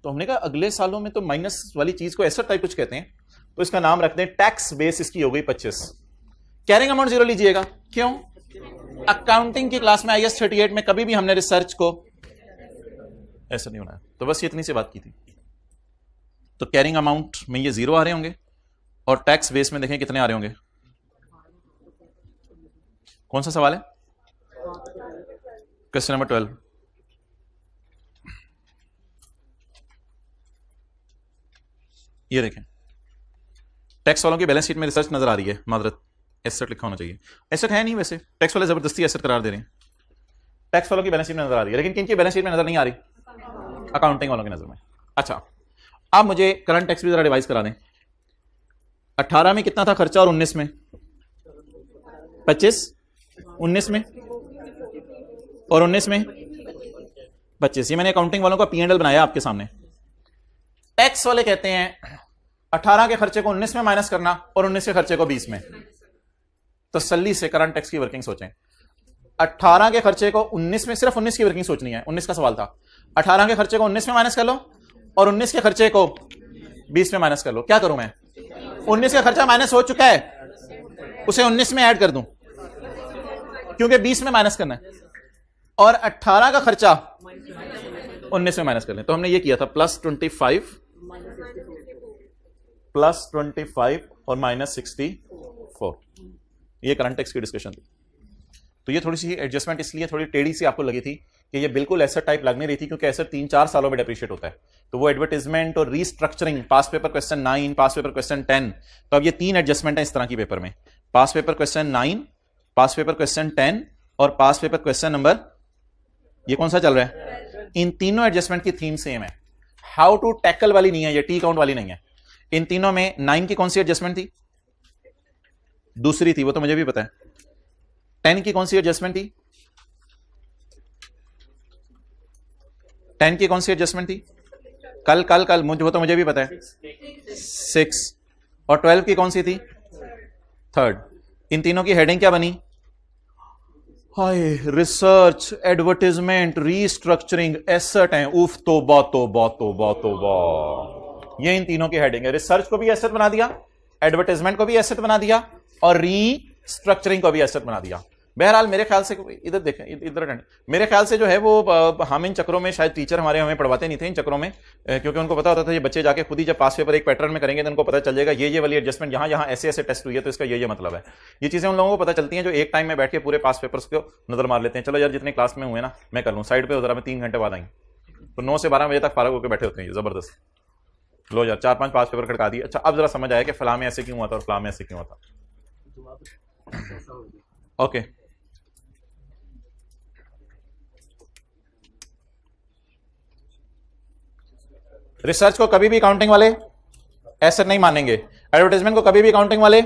तो हमने कहा अगले सालों में तो माइनस वाली चीज को एसेट टाइप कुछ कहते हैं, तो इसका नाम रखते हैं टैक्स बेस, इसकी हो गई 25। कैरिंग अमाउंट 0 लीजिएगा। क्यों? अकाउंटिंग की क्लास में आईएएस 38 में कभी भी हमने रिसर्च को ऐसा नहीं बनाया। तो बस ये इतनी सी बात की थी। तो कैरिंग अमाउंट में ये 0 आ रहे होंगे और टैक्स बेस में देखें कितने आ रहे होंगे। कौन सा सवाल है? Question number 12। ये देखें, टैक्स वालों की बैलेंस शीट में रिसर्च नजर आ रही है, मादरत एसेट लिखा होना चाहिए। एसेट है नहीं, वैसे टैक्स वाले जबरदस्ती एसेट करार दे रहे हैं। टैक्स वालों की बैलेंस शीट में नजर आ रही है, लेकिन किन की बैलेंस शीट में नजर नहीं आ रही? अकाउंटिंग वालों की नजर में। अच्छा, अब मुझे करंट टैक्स भी जरा रिवाइज करा दें। 18 में कितना था खर्चा और 19 में? 25। 19 में और 19 में 25। ये मैंने अकाउंटिंग वालों का P&L बनाया आपके सामने। टैक्स वाले कहते हैं 18 के खर्चे को 19 में माइनस करना और 19 के खर्चे को 20 में। तसल्ली से करंट टैक्स की वर्किंग सोचें। 18 के खर्चे को 19 में, सिर्फ 19 की वर्किंग सोचनी है, 19 का सवाल था। 18 के खर्चे को 19 में माइनस कर लो और 19 के खर्चे को 20 में माइनस कर लो। क्या करूं मैं? 19 का खर्चा माइनस हो चुका है, उसे 19 में ऐड कर दूं क्योंकि 20 में माइनस करना है, और 18 का खर्चा 19 में माइनस कर लें। तो हमने ये किया था +25 और -64। ये करंट टैक्स की डिस्कशन थी। तो ये थोड़ी सी एडजस्टमेंट इसलिए थोड़ी टेढ़ी सी आपको लगी थी कि ये बिल्कुल एसेट टाइप लग नहीं रही थी, क्योंकि एसेट 3-4 सालों में डेप्रिशिएट होता है। तो वो एडवर्टाइजमेंट और रीस्ट्रक्चरिंग, पास पेपर क्वेश्चन 9, पास पेपर क्वेश्चन 10, तो अब ये 3 एडजस्टमेंट है इस तरह की पेपर में, पास पेपर क्वेश्चन 9, पास पेपर क्वेश्चन 10 और पास पेपर क्वेश्चन नंबर, ये कौन सा चल रहा है? इन तीनों एडजस्टमेंट की थीम सेम है, हाउ टू टैकल वाली नहीं है, ये टी काउंट वाली नहीं है। इन तीनों में 9 की कौन सी एडजस्टमेंट थी? दूसरी थी, वो तो मुझे भी पता है। 10 की कौन सी एडजस्टमेंट थी? 10 की कौन सी एडजस्टमेंट थी? कल कल कल मुझे, वो तो मुझे भी पता है, 6। और 12 की कौन सी थी? 3rd। इन तीनों की हेडिंग क्या बनी? हाय, रिसर्च, एडवर्टाइजमेंट, रीस्ट्रक्चरिंग, एसेट है। उफ, तौबा तौबा तौबा तौबा। ये इन तीनों की हेडिंग है। रिसर्च को भी एसेट बना दिया, एडवर्टाइजमेंट को भी एसेट बना दिया और रीस्ट्रक्चरिंग को भी एसेट बना दिया। बहरहाल मेरे ख्याल से, इधर देखें, इधर मेरे ख्याल से जो है वो हम इन चक्रों में शायद टीचर हमारे हमें पढ़वाते नहीं थे इन चक्रों में, क्योंकि उनको पता होता था ये बच्चे जाके खुद ही जब पास पेपर एक पैटर्न में करेंगे तो उनको पता चल जाएगा ये वाली एडजस्टमेंट यहाँ यहाँ ऐसे ऐसे टेस्ट हुई है तो इसका ये मतलब है। ये चीजें उन लोगों को पता चलती हैं जो एक टाइम में बैठ के पूरे पास पेपर्स को नजर मार लेते हैं। चलो यार, जितने क्लास में हुए ना मैं कर लूँ, साइड पे जरा मैं 3 घंटे बाद आएंगे, तो 9 से 12 बजे तक फारग होकर बैठे होते हैं जबरदस्त। लो यार, 4-5 पास पेपर खड़का दिए। अच्छा, अब जरा समझ आया कि फलां में ऐसे क्यों हुआ था और फलां में ऐसे क्यों हुआ था। ओके, रिसर्च को कभी भी काउंटिंग वाले एसेट नहीं मानेंगे, एडवर्टाइजमेंट को कभी भी काउंटिंग वाले,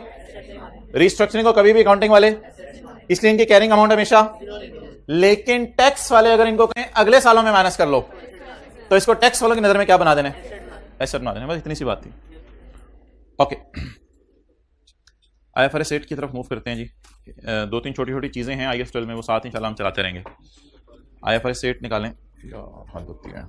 रीस्ट्रक्चरिंग को कभी भी काउंटिंग वाले, इसलिए इनकी कैरिंग अमाउंट हमेशा। लेकिन टैक्स वाले अगर इनको कहें अगले सालों में माइनस कर लो, तो इसको टैक्स वालों की नजर में क्या बना देना? एसेट बना देना। बस इतनी सी बात थी। ओके, IFRS 8 की तरफ मूव करते हैं जी। 2-3 छोटी छोटी चीजें हैं IAS 12 में, वो साथ ही इंशाल्लाह हम चलाते रहेंगे। IFRS 8 निकालें, हद होती है।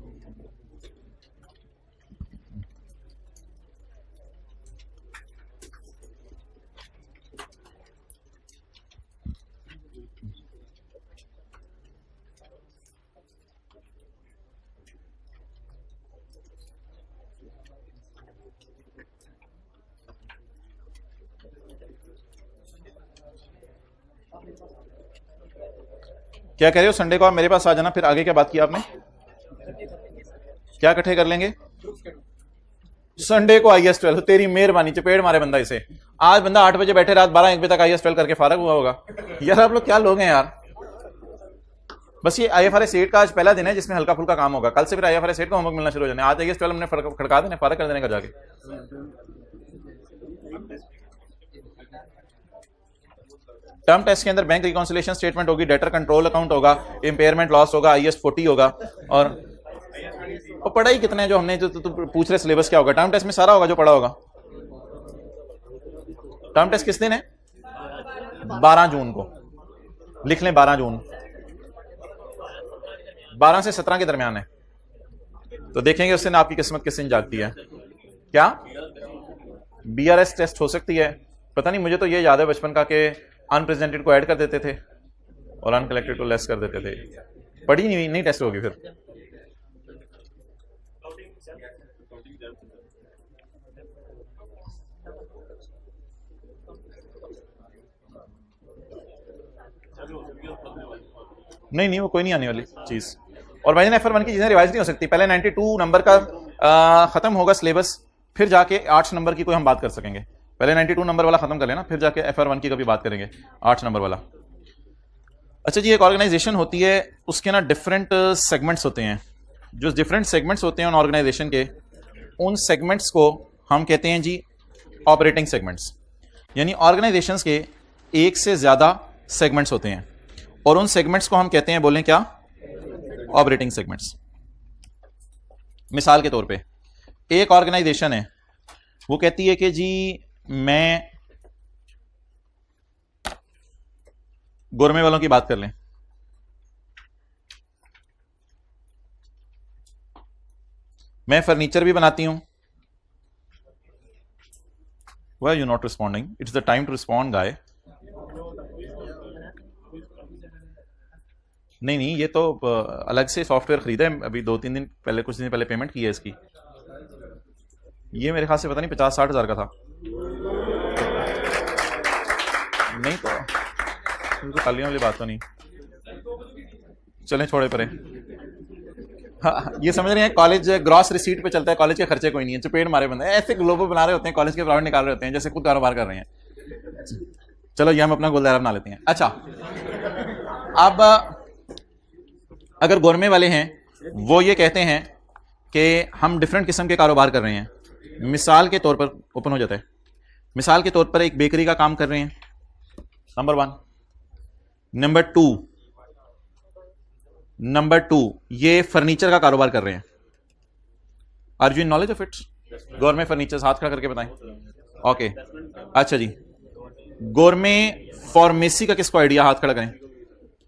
क्या कह रहे हो? संडे को आप मेरे पास आ जाना, फिर आगे क्या बात की आपने? क्या इकट्ठे कर लेंगे? संडे को IAS 12। तेरी मेहरबानी, चपेट मारे बंदा इसे। आज बंदा 8 बजे बैठे रात 12-1 बजे तक IAS 12 करके फारग हुआ होगा। यार आप लोग क्या लोग हैं यार। बस ये IFRS 8 का आज पहला दिन है जिसमें हल्का फुल्का काम होगा। कल से फिर IFRS 8 का होमवर्क मिलना शुरू हो जाना। आज IAS 12 हमने खड़का देने, फारग कर देने का जाके। टर्म टेस्ट के अंदर बैंक रिकॉन्सिलेशन स्टेटमेंट होगी, डेटर कंट्रोल अकाउंट होगा, इम्पेयरमेंट लॉस होगा, IAS 40 होगा। और पढ़ा ही कितने जो हमने, जो पूछ रहे सिलेबस क्या होगा, टर्म टेस्ट में सारा होगा जो पढ़ा होगा। टर्म टेस्ट किस दिन है? 12 जून को। लिख लें 12 जून, 12 से 17 के दरमियान है। तो देखेंगे उस दिन आपकी किस्मत किस दिन जागती है। क्या BRS टेस्ट हो सकती है? पता नहीं, मुझे तो ये याद है बचपन का कि अनप्रेजेंटेड को ऐड कर देते थे और अनकलेक्टेड को लेस कर देते थे। पढ़ी नहीं टेस्ट होगी फिर। नहीं वो कोई नहीं आने वाली चीज। और भाई FR1 की चीजें रिवाइज नहीं हो सकती। पहले 92 नंबर का खत्म होगा सिलेबस, फिर जाके 8 नंबर की कोई हम बात कर सकेंगे। पहले 92 नंबर वाला खत्म कर लेना, फिर जाके FR1 की कभी बात करेंगे 8 नंबर वाला। अच्छा जी, एक ऑर्गेनाइजेशन होती है, उसके ना डिफरेंट सेगमेंट्स होते हैं। जो डिफरेंट सेगमेंट्स होते हैं उन ऑर्गेनाइजेशन के, उन सेगमेंट्स को हम कहते हैं जी ऑपरेटिंग सेगमेंट्स। यानी ऑर्गेनाइजेशंस के एक से ज्यादा सेगमेंट्स होते हैं और उन सेगमेंट्स को हम कहते हैं, बोलें क्या? Operating segments. मिसाल के तौर पे एक ऑर्गेनाइजेशन है, वो कहती है कि जी मैं, गोरमे वालों की बात कर लें, मैं फर्नीचर भी बनाती हूं। Why are you not responding? It's the time to respond, guy. नहीं, ये तो अलग से सॉफ्टवेयर खरीदा है अभी 2-3 दिन पहले, कुछ दिन पहले पेमेंट की है इसकी। ये मेरे ख्याल से पता नहीं 50-60 हज़ार का था। नहीं तो तालियों वाली बात तो नहीं, चलें छोड़े परे। हाँ, ये समझ रहे हैं कॉलेज ग्रॉस रिसीट पे चलता है, कॉलेज के खर्चे कोई नहीं है, चपेट मारे बंदे ऐसे ग्लोबल बना रहे होते हैं, कॉलेज के प्रॉफिट निकाल रहे होते हैं जैसे खुद कारोबार कर रहे हैं। चलो ये हम अपना गोल दायरा बना लेते हैं। अच्छा, अब अगर गोरमे वाले हैं वो ये कहते हैं कि हम डिफरेंट किस्म के कारोबार कर रहे हैं, मिसाल के तौर पर ओपन हो जाता है, मिसाल के तौर पर एक बेकरी का काम कर रहे हैं, नंबर 1। नंबर टू ये फर्नीचर का कारोबार कर रहे हैं। Are you in knowledge of it? Gourmet furniture, हाथ खड़ा करके बताएं। ओके, अच्छा जी, गोरमे फार्मेसी का किसको आइडिया? हाथ खड़ा करें।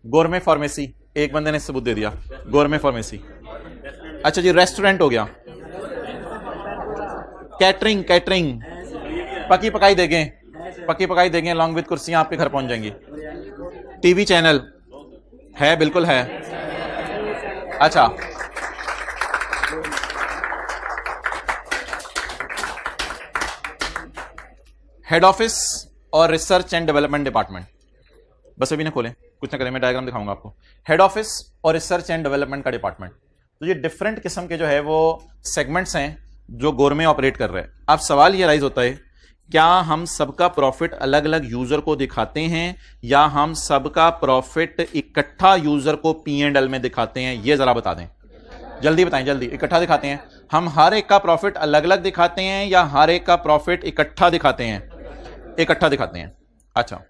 गोरमे फार्मेसी, एक बंदे ने सबूत दे दिया, गोरमे फार्मेसी। अच्छा जी, रेस्टोरेंट हो गया, कैटरिंग, पकी पकाई देंगे लॉन्ग विद कुर्सियां आपके घर पहुंच जाएंगी। टीवी चैनल है, बिल्कुल है। अच्छा, हेड ऑफिस और रिसर्च एंड डेवलपमेंट डिपार्टमेंट, बस अभी ना खोलें, कुछ ना करें, मैं डायग्राम दिखाऊंगा आपको। हेड ऑफिस और रिसर्च एंड डेवलपमेंट का डिपार्टमेंट, तो ये डिफरेंट किस्म के जो है वो सेगमेंट्स हैं जो गोरमे ऑपरेट कर रहे हैं। अब सवाल ये राइज होता है, क्या हम सबका प्रॉफिट अलग अलग यूजर को दिखाते हैं या हम सबका प्रॉफिट इकट्ठा यूजर को P&L में दिखाते हैं? ये जरा बता दें, जल्दी बताएं, जल्दी। इकट्ठा दिखाते हैं, हम हर एक का प्रॉफिट अलग अलग दिखाते हैं या हर एक का प्रॉफिट इकट्ठा दिखाते हैं? इकट्ठा दिखाते हैं। अच्छा,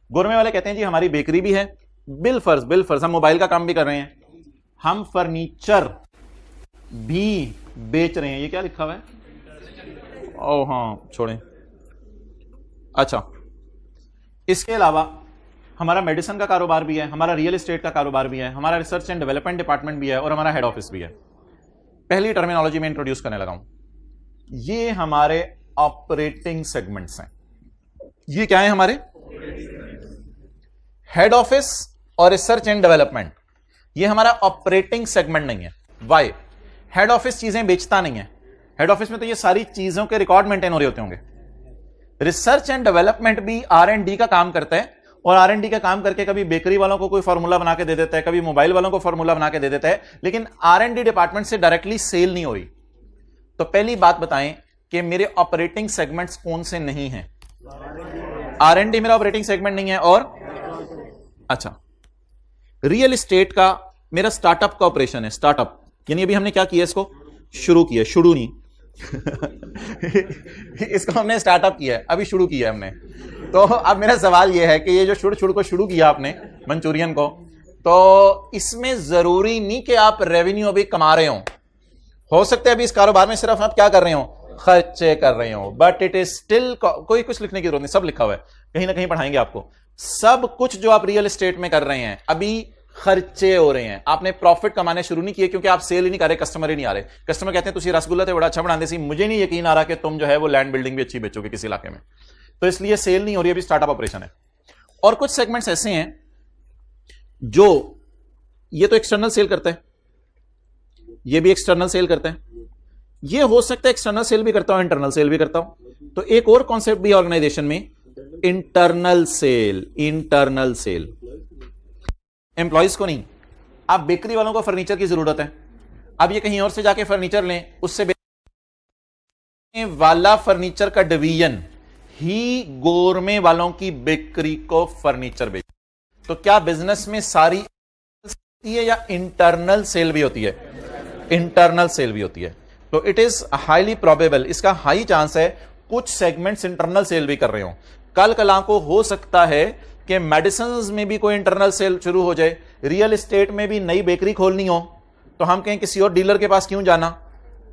गोरमे वाले कहते हैं जी हमारी बेकरी भी है, बिल फर्ज हम मोबाइल का काम भी कर रहे हैं, हम फर्नीचर भी बेच रहे हैं। ये क्या लिखा हुआ है? ओह हाँ, छोड़ें। अच्छा, इसके अलावा हमारा मेडिसिन का कारोबार भी है, हमारा रियल एस्टेट का कारोबार भी है, हमारा रिसर्च एंड डेवलपमेंट डिपार्टमेंट भी है और हमारा हेड ऑफिस भी है। पहली टर्मिनोलॉजी में इंट्रोड्यूस करने लगा हूं, ये हमारे ऑपरेटिंग सेगमेंट्स हैं। ये क्या है हमारे? हेड ऑफिस और रिसर्च एंड डेवलपमेंट, ये हमारा ऑपरेटिंग सेगमेंट नहीं है। वाई? हेड ऑफिस चीजें बेचता नहीं है, हेड ऑफिस में तो ये सारी चीजों के रिकॉर्ड मेंटेन हो रहे होते होंगे। रिसर्च एंड डेवलपमेंट भी R&D का काम करता है और R&D का काम करके कभी बेकरी वालों को कोई फॉर्मूला बना के दे देता है, कभी मोबाइल वालों को फॉर्मूला बना के दे देता है, लेकिन R&D डिपार्टमेंट से डायरेक्टली सेल नहीं हो रही। तो पहली बात बताएं कि मेरे ऑपरेटिंग सेगमेंट्स कौन से नहीं हैं? R&D मेरा ऑपरेटिंग सेगमेंट नहीं है। और अच्छा, रियल एस्टेट का मेरा स्टार्टअप का ऑपरेशन है। स्टार्टअप यानी अभी हमने क्या किया, इसको शुरू किया, शुरू नहीं इसको हमने स्टार्टअप किया है, अभी शुरू किया है हमने। तो अब मेरा सवाल यह है कि ये जो शुरू किया आपने मंचूरियन को, तो इसमें जरूरी नहीं कि आप रेवेन्यू अभी कमा रहे हो सकता है अभी इस कारोबार में सिर्फ आप क्या कर रहे हो, खर्चे कर रहे हो, बट इट इज स्टिल, कोई कुछ लिखने की जरूरत नहीं, सब लिखा हुआ है, कहीं ना कहीं पढ़ाएंगे आपको। सब कुछ जो आप रियल एस्टेट में कर रहे हैं अभी खर्चे हो रहे हैं, आपने प्रॉफिट कमाने शुरू नहीं किए क्योंकि आप सेल ही नहीं कर रहे, कस्टमर ही नहीं आ रहे। कस्टमर कहते हैं तुसी रसगुल्ला तो बड़ा अच्छा बनाते सी, मुझे नहीं यकीन आ रहा कि तुम जो है वो लैंड बिल्डिंग भी अच्छी बेचोगे किसी इलाके में, तो इसलिए सेल नहीं हो रही, अभी स्टार्टअप ऑपरेशन है। और कुछ सेगमेंट्स ऐसे हैं जो ये तो एक्सटर्नल सेल करता है, ये भी एक्सटर्नल सेल करता है, ये हो सकता है एक्सटर्नल सेल भी करता हूं, इंटरनल सेल भी करता हूं। तो एक और कॉन्सेप्ट भी ऑर्गेनाइजेशन में, internal sale. Internal sale employees को नहीं, आप बेकरी वालों को फर्नीचर की जरूरत है, अब ये कहीं और से जाके फर्नीचर लें, उससे वाला फर्नीचर का डिवीजन ही गोरमे वालों की बेकरी को फर्नीचर बेच। तो क्या बिजनेस में सारी है या इंटरनल सेल भी होती है? इंटरनल सेल भी होती है। तो इट इज हाईली प्रोबेबल, इसका हाई चांस है कुछ सेगमेंट्स इंटरनल सेल भी कर रहे हो। कल कला को हो सकता है कि मेडिसिन में भी कोई इंटरनल सेल शुरू हो जाए, रियल एस्टेट में भी नई बेकरी खोलनी हो तो हम कहें किसी और डीलर के पास क्यों जाना,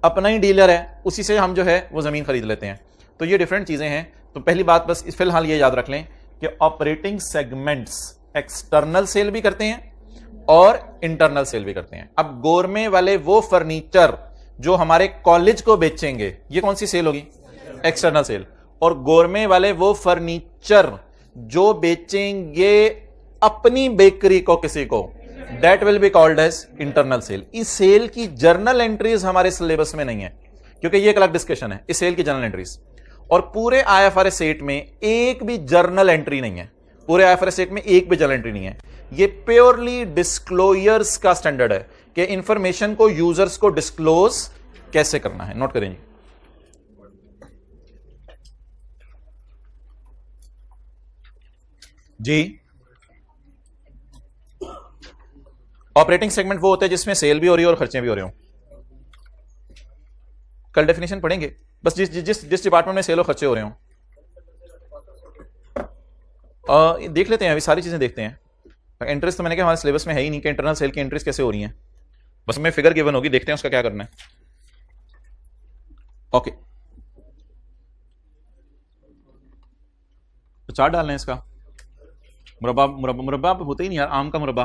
अपना ही डीलर है, उसी से हम जो है वो जमीन खरीद लेते हैं। तो ये डिफरेंट चीजें हैं। तो पहली बात बस फिलहाल ये याद रख लें कि ऑपरेटिंग सेगमेंट्स एक्सटर्नल सेल भी करते हैं और इंटरनल सेल भी करते हैं। अब गोरमे वाले वो फर्नीचर जो हमारे कॉलेज को बेचेंगे, ये कौन सी सेल होगी? External sale. और गोरमे वाले वो फर्नीचर जो बेचेंगे अपनी बेकरी को किसी को, that will be called as internal sale. इस सेल की जर्नल एंट्रीज हमारे सिलेबस में नहीं है क्योंकि ये एक अलग डिस्कशन है, इस सेल की जर्नल एंट्रीज। और पूरे IFRS 8 में एक भी जर्नल एंट्री नहीं है। पूरे IFRS 8 में एक भी जर्नल एंट्री नहीं है। ये प्योरली डिस्क्लोजर्स का स्टैंडर्ड है कि इंफॉर्मेशन को यूजर्स को डिस्क्लोज कैसे करना है। नोट करेंगे जी। ऑपरेटिंग सेगमेंट वो होता है जिसमें सेल भी हो रही है और खर्चे भी हो रहे हो। कल डेफिनेशन पढ़ेंगे, बस जिस डिपार्टमेंट में सेल और खर्चे हो रहे हो देख लेते हैं। अभी सारी चीजें देखते हैं। इंटरेस्ट तो मैंने कहा हमारे सिलेबस में है ही नहीं कि इंटरनल सेल की इंटरेस्ट कैसे हो रही है, बस में फिगर गिवन होगी, देखते हैं उसका क्या करना है। ओके, तो चार्ट डालना है इसका। मुरब्बा मुरब्बा मुरब्बा होता ही नहीं यार, आम का मुरब्बा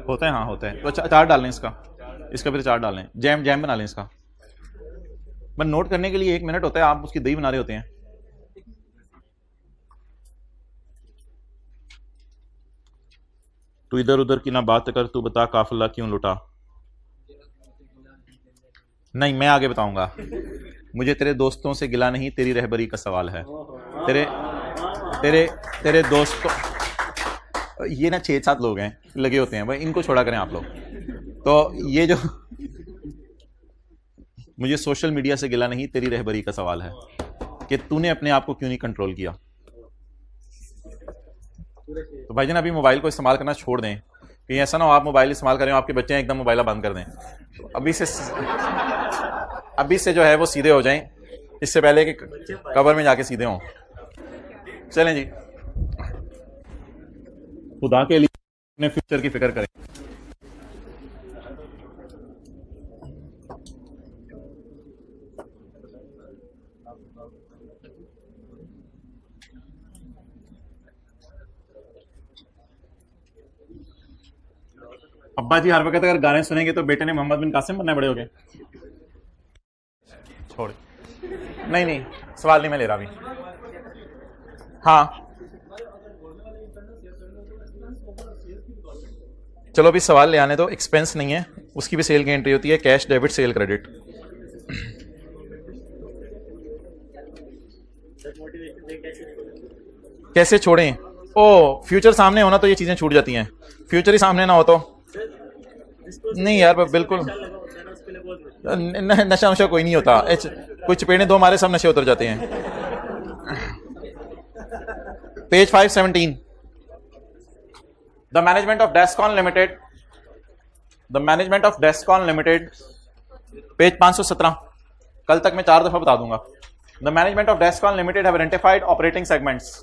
होता है, हाँ होता है। तो चार्ट डाल लें इसका फिर चार्ट डाल लें, जैम बना लें इसका। बस नोट करने के लिए 1 मिनट होता है, आप उसकी दही बना रहे होते हैं। तू इधर उधर की ना बात कर, तू बता काफिला क्यों लुटा। नहीं, मैं आगे बताऊंगा। मुझे तेरे दोस्तों से गिला नहीं, तेरी रहबरी का सवाल है। तेरे तेरे तेरे दोस्तों, ये ना 6-7 लोग हैं लगे होते हैं भाई, इनको छोड़ा करें आप लोग। तो ये जो मुझे सोशल मीडिया से गिला नहीं, तेरी रहबरी का सवाल है कि तूने अपने आप को क्यों नहीं कंट्रोल किया। तो भाईजान अभी मोबाइल को इस्तेमाल करना छोड़ दें, कहीं ऐसा ना हो आप मोबाइल इस्तेमाल करें आपके बच्चे एकदम मोबाइल बंद कर दें। तो अभी से जो है वो सीधे हो जाएं, इससे पहले कि कबर में जाके सीधे हों। चलें जी, खुदा के लिए अपने फ्यूचर की फिक्र करें। अब्बा जी हर वक्त अगर गाने सुनेंगे तो बेटे ने मोहम्मद बिन कासिम बनना बड़े हो गए। छोड़, नहीं सवाल नहीं मैं ले रहा अभी। हाँ चलो अभी सवाल ले आने दो। एक्सपेंस नहीं है, उसकी भी सेल की एंट्री होती है, कैश डेबिट सेल क्रेडिट। कैसे छोड़ें? ओ फ्यूचर सामने होना तो ये चीजें छूट जाती हैं, फ्यूचर ही सामने ना हो तो नहीं यार बिल्कुल। नशा कोई नहीं होता, कुछ चपेड़े 2 मारे सब नशे उतर जाते हैं। Page 517, the management of Descon limited, page 517। कल तक मैं 4 दफा बता दूंगा। The management of Descon limited have identified operating segments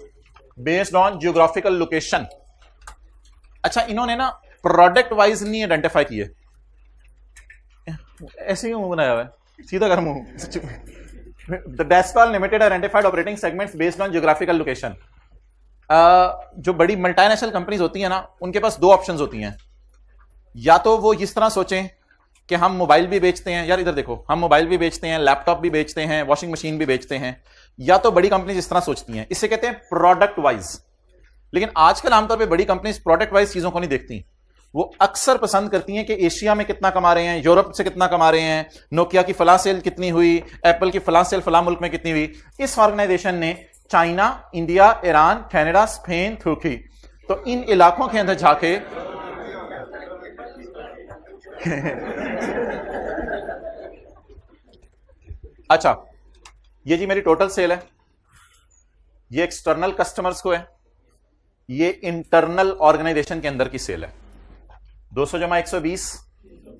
based on geographical location. अच्छा, इन्होंने ना प्रोडक्ट वाइज नहीं आइडेंटिफाई किए, ऐसे ही मुंह बनाया हुआ है, सीधा कर मुंह। The Descon limited identified operating segments based on geographical location. जो बड़ी मल्टीनेशनल कंपनीज होती हैं ना, उनके पास 2 ऑप्शंस होती हैं। या तो वो इस तरह सोचें कि हम मोबाइल भी बेचते हैं, यार इधर देखो, हम मोबाइल भी बेचते हैं, लैपटॉप भी बेचते हैं, वॉशिंग मशीन भी बेचते हैं। या तो बड़ी कंपनीज इस तरह सोचती हैं, इसे कहते हैं प्रोडक्ट वाइज। लेकिन आजकल आमतौर पे बड़ी कंपनीज प्रोडक्ट वाइज चीजों को नहीं देखती, वो अक्सर पसंद करती हैं कि एशिया में कितना कमा रहे हैं, यूरोप से कितना कमा रहे हैं, नोकिया की फला सेल कितनी हुई, एप्पल की फला सेल फला मुल्क में कितनी हुई। इस ऑर्गेनाइजेशन ने China, India, Iran, Canada, Spain, तुर्की, तो इन इलाकों के अंदर जाके अच्छा, ये जी मेरी टोटल सेल है, ये एक्सटर्नल कस्टमर्स को है, ये इंटरनल ऑर्गेनाइजेशन के अंदर की सेल है। 200 जमा 120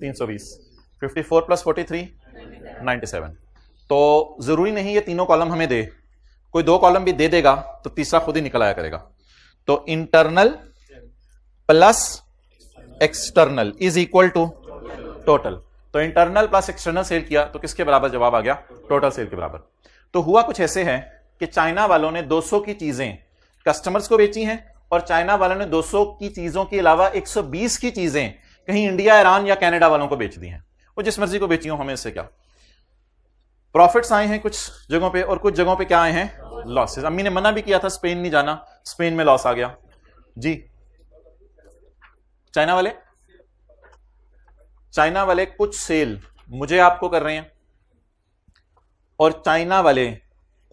320, 54 प्लस 43 97। तो जरूरी नहीं ये तीनों कॉलम हमें दे, कोई 2 कॉलम भी दे देगा तो तीसरा खुद ही निकल आया करेगा। तो internal plus external is equal to total. तो इंटरनल प्लस एक्सटर्नल सेल किया तो किसके बराबर जवाब आ गया? टोटल सेल के बराबर। तो हुआ कुछ ऐसे है कि चाइना वालों ने 200 की चीजें कस्टमर्स को बेची हैं और चाइना वालों ने 200 की चीजों के अलावा 120 की चीजें कहीं इंडिया, ईरान या कनाडा वालों को बेच दी हैं। वो जिस मर्जी को बेची हो, हमें इससे क्या। प्रॉफिट्स आए हैं कुछ जगहों पे और कुछ जगहों पे क्या आए हैं? लॉसेस। अम्मी ने मना भी किया था स्पेन नहीं जाना, स्पेन में लॉस आ गया जी। चाइना वाले कुछ सेल मुझे आपको कर रहे हैं और चाइना वाले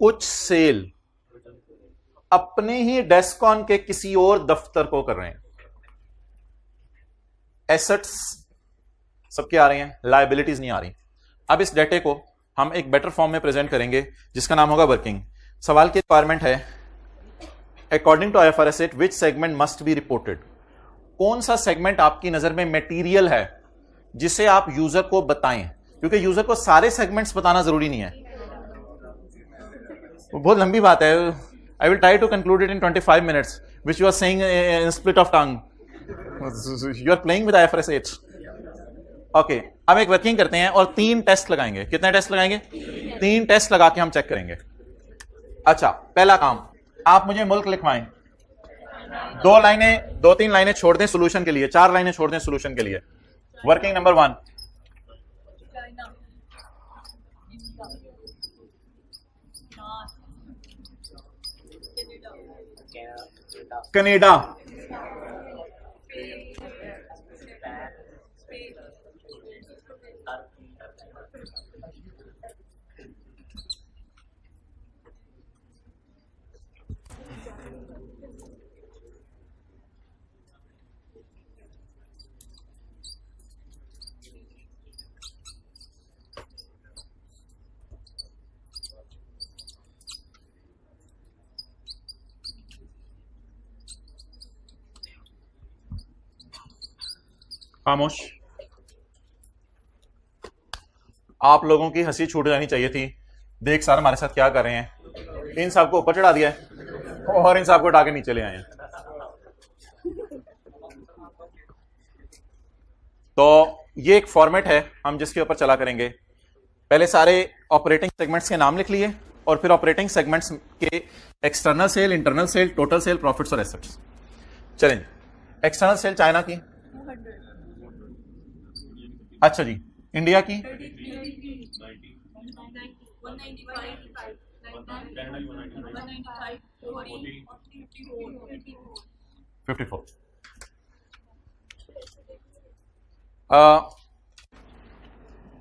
कुछ सेल अपने ही डेस्कॉन के किसी और दफ्तर को कर रहे हैं। एसेट्स सबके आ रहे हैं, लायबिलिटीज नहीं आ रही। अब इस डेटे को हम एक बेटर फॉर्म में प्रेजेंट करेंगे जिसका नाम होगा वर्किंग। सवाल की रिक्वायरमेंट है, according to IFRS 8 which segment must be reported. कौन सा सेगमेंट आपकी नजर में मटेरियल है जिसे आप यूजर को बताएं, क्योंकि यूजर को सारे सेगमेंट्स बताना जरूरी नहीं है। बहुत लंबी बात है। I will try to conclude it in 25 minutes which you are saying in split of tongue. You are playing with IFRS 8। Okay, अब एक वर्किंग करते हैं और 3 टेस्ट लगाएंगे। कितने टेस्ट लगाएंगे? 3 टेस्ट लगा के हम चेक करेंगे। अच्छा, पहला काम, आप मुझे मुल्क लिखवाएं। 2-3 लाइनें छोड़ दें सोल्यूशन के लिए, 4 लाइनें छोड़ दें सोल्यूशन के लिए। Working number 1, Canada. खामोश। आप लोगों की हंसी छूट जानी चाहिए थी। देख सर हमारे साथ क्या कर रहे हैं। इन साहब को ऊपर चढ़ा दिया है और इन साहब को उठा के नीचे ले आए हैं। तो ये एक फॉर्मेट है हम जिसके ऊपर चला करेंगे। पहले सारे ऑपरेटिंग सेगमेंट्स के नाम लिख लिए और फिर ऑपरेटिंग सेगमेंट्स के external sale, internal sale, total sale, profits और एसेट्स। चलें, एक्सटर्नल सेल चाइना की, अच्छा जी, इंडिया की 54।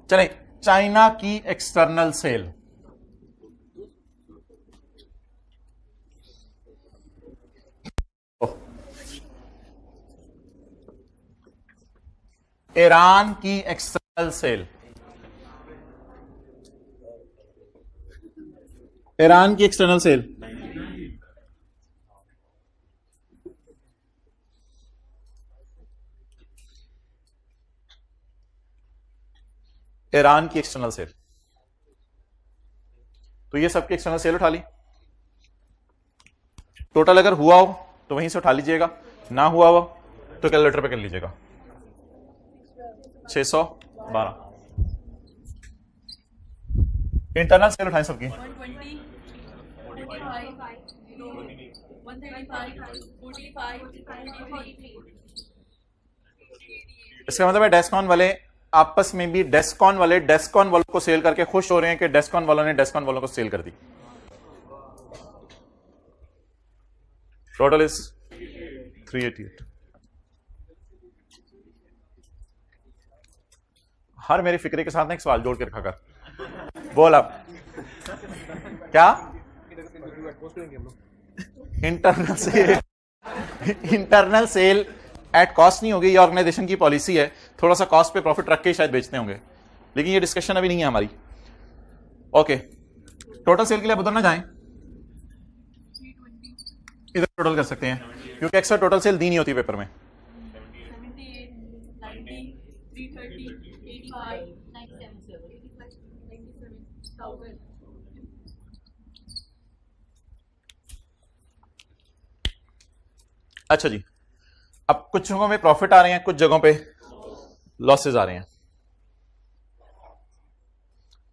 चलें, चाइना की एक्सटर्नल सेल ईरान की एक्सटर्नल सेल, ईरान की एक्सटर्नल सेल, ईरान की एक्सटर्नल सेल। तो ये सबकी एक्सटर्नल सेल उठा ली। टोटल अगर हुआ हो तो वहीं से उठा लीजिएगा, ना हुआ हो तो कैलकुलेटर पे कर लीजिएगा। 612। इंटरनल सेल उठाएं सबकी। 120, 45, 135, 45, 43। इसका मतलब है डेस्कॉन वाले आपस में भी डेस्कॉन वालों को सेल करके खुश हो रहे हैं कि डेस्कॉन वालों ने डेस्कॉन वालों को सेल कर दी। Total is 388। हर मेरे फिक्रे के साथ ना एक सवाल जोड़ के रखा कर। बोल अब क्या? इंटरनल सेल एट कॉस्ट नहीं होगी, ये ऑर्गेनाइजेशन की पॉलिसी है। थोड़ा सा कॉस्ट पे प्रॉफिट रख के शायद बेचते होंगे, लेकिन ये डिस्कशन अभी नहीं है हमारी। ओके, टोटल सेल के लिए उधर ना जाएं, इधर टोटल कर सकते हैं क्योंकि एक्स्ट्रा टोटल सेल दी नहीं होती पेपर में। 78, 90, 330, 85, 97, 97,000। अच्छा जी, अब कुछ जगहों में प्रॉफिट आ रहे हैं, कुछ जगहों पे लॉसेस आ रहे हैं।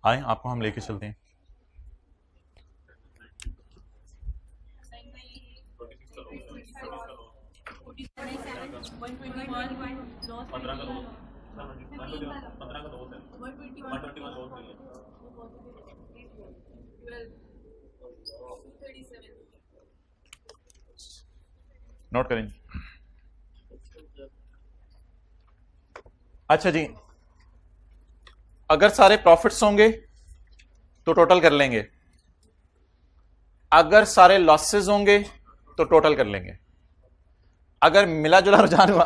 आए आपको हम लेके चलते हैं। नोट करें। अच्छा जी, अगर सारे प्रॉफिट्स होंगे तो टोटल कर लेंगे, अगर सारे लॉसेस होंगे तो टोटल कर लेंगे, अगर मिला जुला रुझान हुआ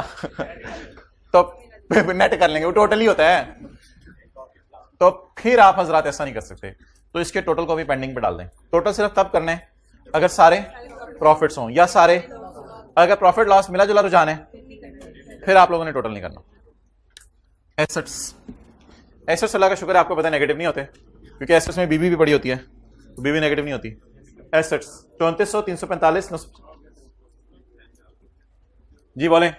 तो नेट कर लेंगे, वो टोटल ही होता है। तो फिर आप हजरात ऐसा नहीं कर सकते, तो इसके टोटल को भी पेंडिंग पे डाल दें। टोटल सिर्फ तब करने हैं अगर सारे प्रॉफिट्स हों, या सारे अगर प्रॉफिट लॉस मिला जुला रुझान है, फिर आप लोगों ने टोटल नहीं करना। एसेट्स, एसेट्स अल्लाह का शुक्र है आपको पता है नेगेटिव नहीं होते, क्योंकि एसेट्स में बीबी भी पड़ी होती है, तो बीबी नेगेटिव नहीं होती। एसेट्स 3400, 345 जी बोलें।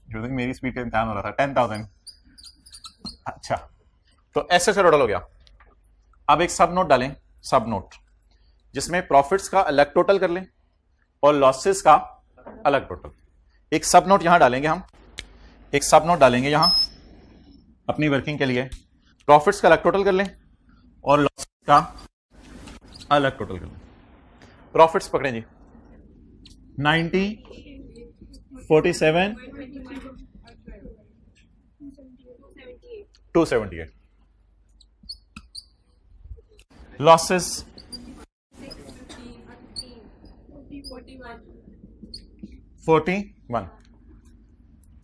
10,000 मेरी स्पीड का इम्तिहान हो रहा था। 10,000। अच्छा, तो ऐसे से टोटल हो गया। अब एक सब नोट डालें, सब नोट जिसमें प्रॉफिट्स का अलग टोटल कर लें और लॉसेस का अलग टोटल। एक सब नोट यहां डालेंगे हम, एक सब नोट डालेंगे यहां अपनी वर्किंग के लिए। प्रॉफिट्स का अलग टोटल कर लें और लॉसेस का अलग टोटल कर लें। प्रॉफिट्स पकड़ें जी, 90, 47, 278। लॉसेस 41।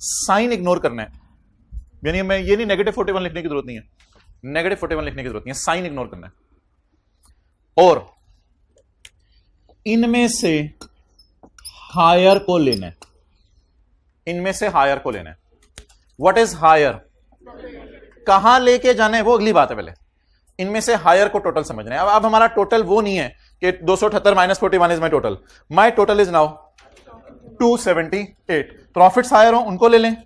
साइन इग्नोर करना है, यानी मैं ये नहीं नेगेटिव 41 लिखने की जरूरत नहीं है, नेगेटिव 41 लिखने की जरूरत नहीं है, साइन इग्नोर करना है। और इनमें से हायर को लेना है, इनमें से हायर को लेना है। व्हाट इज हायर, कहां लेके जाना है वो अगली बात है, पहले इनमें से हायर को टोटल समझना है। अब हमारा टोटल वो नहीं है कि 278 minus 41 is my total, my total is now 278। Profits higher हो उनको ले लें,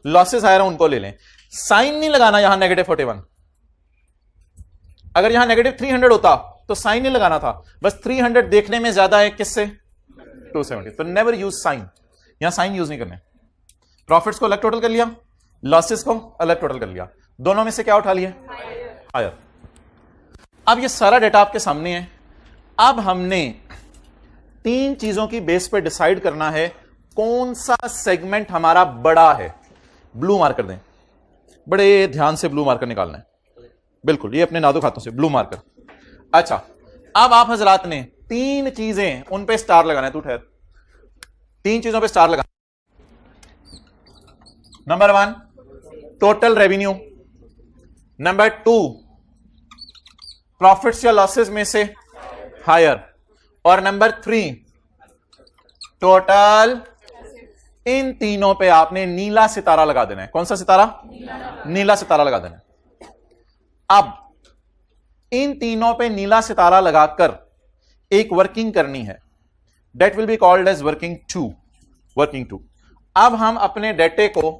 लॉसेस हायर हो उनको ले लें। साइन नहीं लगाना यहां नेगेटिव 41, अगर यहां नेगेटिव 300 होता तो साइन नहीं लगाना था, बस 300 देखने में ज्यादा है किससे, 270, तो नेवर यूज साइन, यहां साइन यूज नहीं करने। प्रॉफिट्स को अलग टोटल कर लिया, लॉसेस को अलग टोटल कर लिया, दोनों में से क्या उठा लिया, हायर। अब ये सारा डेटा आपके सामने है। अब हमने 3 चीजों की बेस पे डिसाइड करना है कौन सा सेगमेंट हमारा बड़ा है। ब्लू मार्कर दें, बड़े ध्यान से ब्लू मार्कर निकालना है, बिल्कुल ये अपने नाजुक हाथों से ब्लू मार्कर। अच्छा, अब आप हजरात ने 3 चीजें उन पे स्टार लगाना है, तू ठहर, 3 चीजों पे स्टार लगाना। Number 1 total revenue, number 2 profits या लॉसेस में से हायर, और नंबर 3 टोटल। इन तीनों पे आपने नीला सितारा लगा देना है। कौन सा सितारा, नीला सितारा लगा देना है। अब इन तीनों पे नीला सितारा लगाकर एक वर्किंग करनी है, that will be called as working 2, working 2। अब हम अपने डेटे को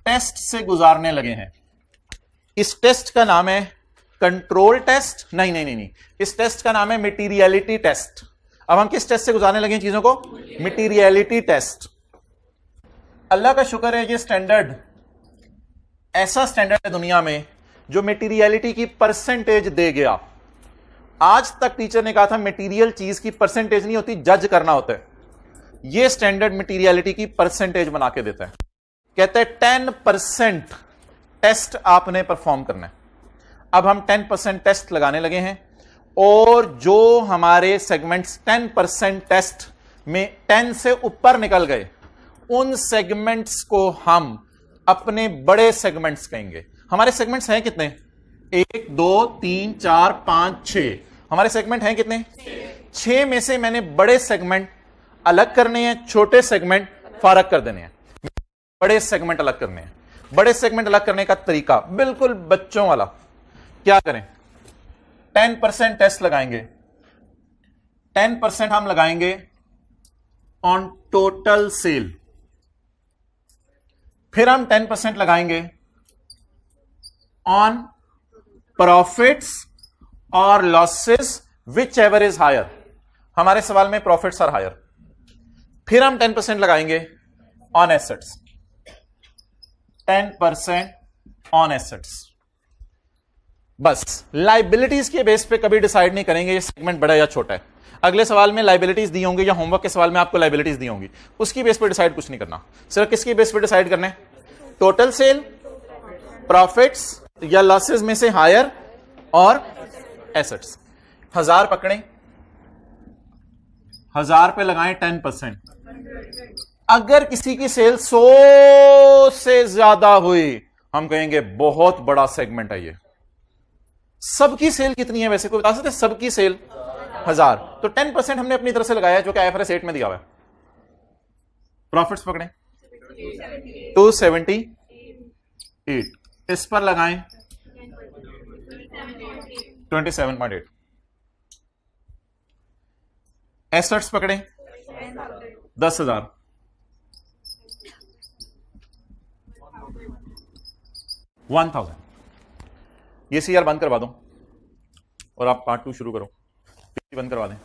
टेस्ट से गुजारने लगे हैं। इस टेस्ट का नाम है कंट्रोल टेस्ट, नहीं, इस टेस्ट का नाम है मटेरियलिटी टेस्ट। अब हम किस टेस्ट से गुजारने लगे चीजों को, मटेरियलिटी टेस्ट। अल्लाह का शुक्र है ये स्टैंडर्ड ऐसा स्टैंडर्ड है दुनिया में जो मटेरियलिटी की परसेंटेज दे गया। आज तक टीचर ने कहा था मटेरियल चीज की परसेंटेज नहीं होती, जज करना होता है। ये स्टैंडर्ड मटेरियलिटी की परसेंटेज बना के देता है, कहते हैं 10% टेस्ट आपने परफॉर्म करना है। अब हम 10% टेस्ट लगाने लगे हैं, और जो हमारे सेगमेंट्स 10% टेस्ट में 10 से ऊपर निकल गए, उन सेगमेंट्स को हम अपने बड़े सेगमेंट्स कहेंगे। हमारे सेगमेंट्स हैं कितने, 1 2 3 4 5 6, हमारे सेगमेंट हैं कितने, 6 में से मैंने बड़े सेगमेंट अलग करने हैं, छोटे सेगमेंट फारग कर देने हैं। बड़े सेगमेंट अलग करने हैं। बड़े सेगमेंट अलग करने का तरीका बिल्कुल बच्चों वाला, क्या करें, 10% टेस्ट लगाएंगे। 10% हम लगाएंगे ऑन टोटल सेल, फिर हम 10% लगाएंगे ऑन प्रॉफिट्स और losses whichever is higher. हमारे सवाल में प्रॉफिट्स आर हायर। फिर हम 10% लगाएंगे ऑन एसेट्स, 10% ऑन एसेट्स। बस लाइबिलिटीज के बेस पे कभी डिसाइड नहीं करेंगे ये सेगमेंट बड़ा या छोटा है। अगले सवाल में लाइबिलिटीज दी होंगी या होमवर्क के सवाल में आपको लाइबिलिटीज दी होंगी, उसकी बेस पर डिसाइड कुछ नहीं करना। सिर्फ किसकी बेस पर डिसाइड करना है? टोटल सेल, प्रॉफिट्स या लॉसेस में से हायर और एसेट्स। 1000 पकड़ें, 1000 पे लगाएं 10%। अगर किसी की सेल 100 से ज्यादा हुई, हम कहेंगे बहुत बड़ा सेगमेंट है ये। सबकी सेल कितनी है वैसे कोई बता सकते? सबकी सेल 1000, तो 10% हमने अपनी तरफ से लगाया जो कि IFRS 8 में दिया हुआ है। प्रॉफिट्स पकड़ें 278, इस पर लगाएं 27.8। एसेट्स पकड़ें 10,000, 1000। ये CR बंद करवा दो और आप पार्ट 2 शुरू करो, बंद करवा दें।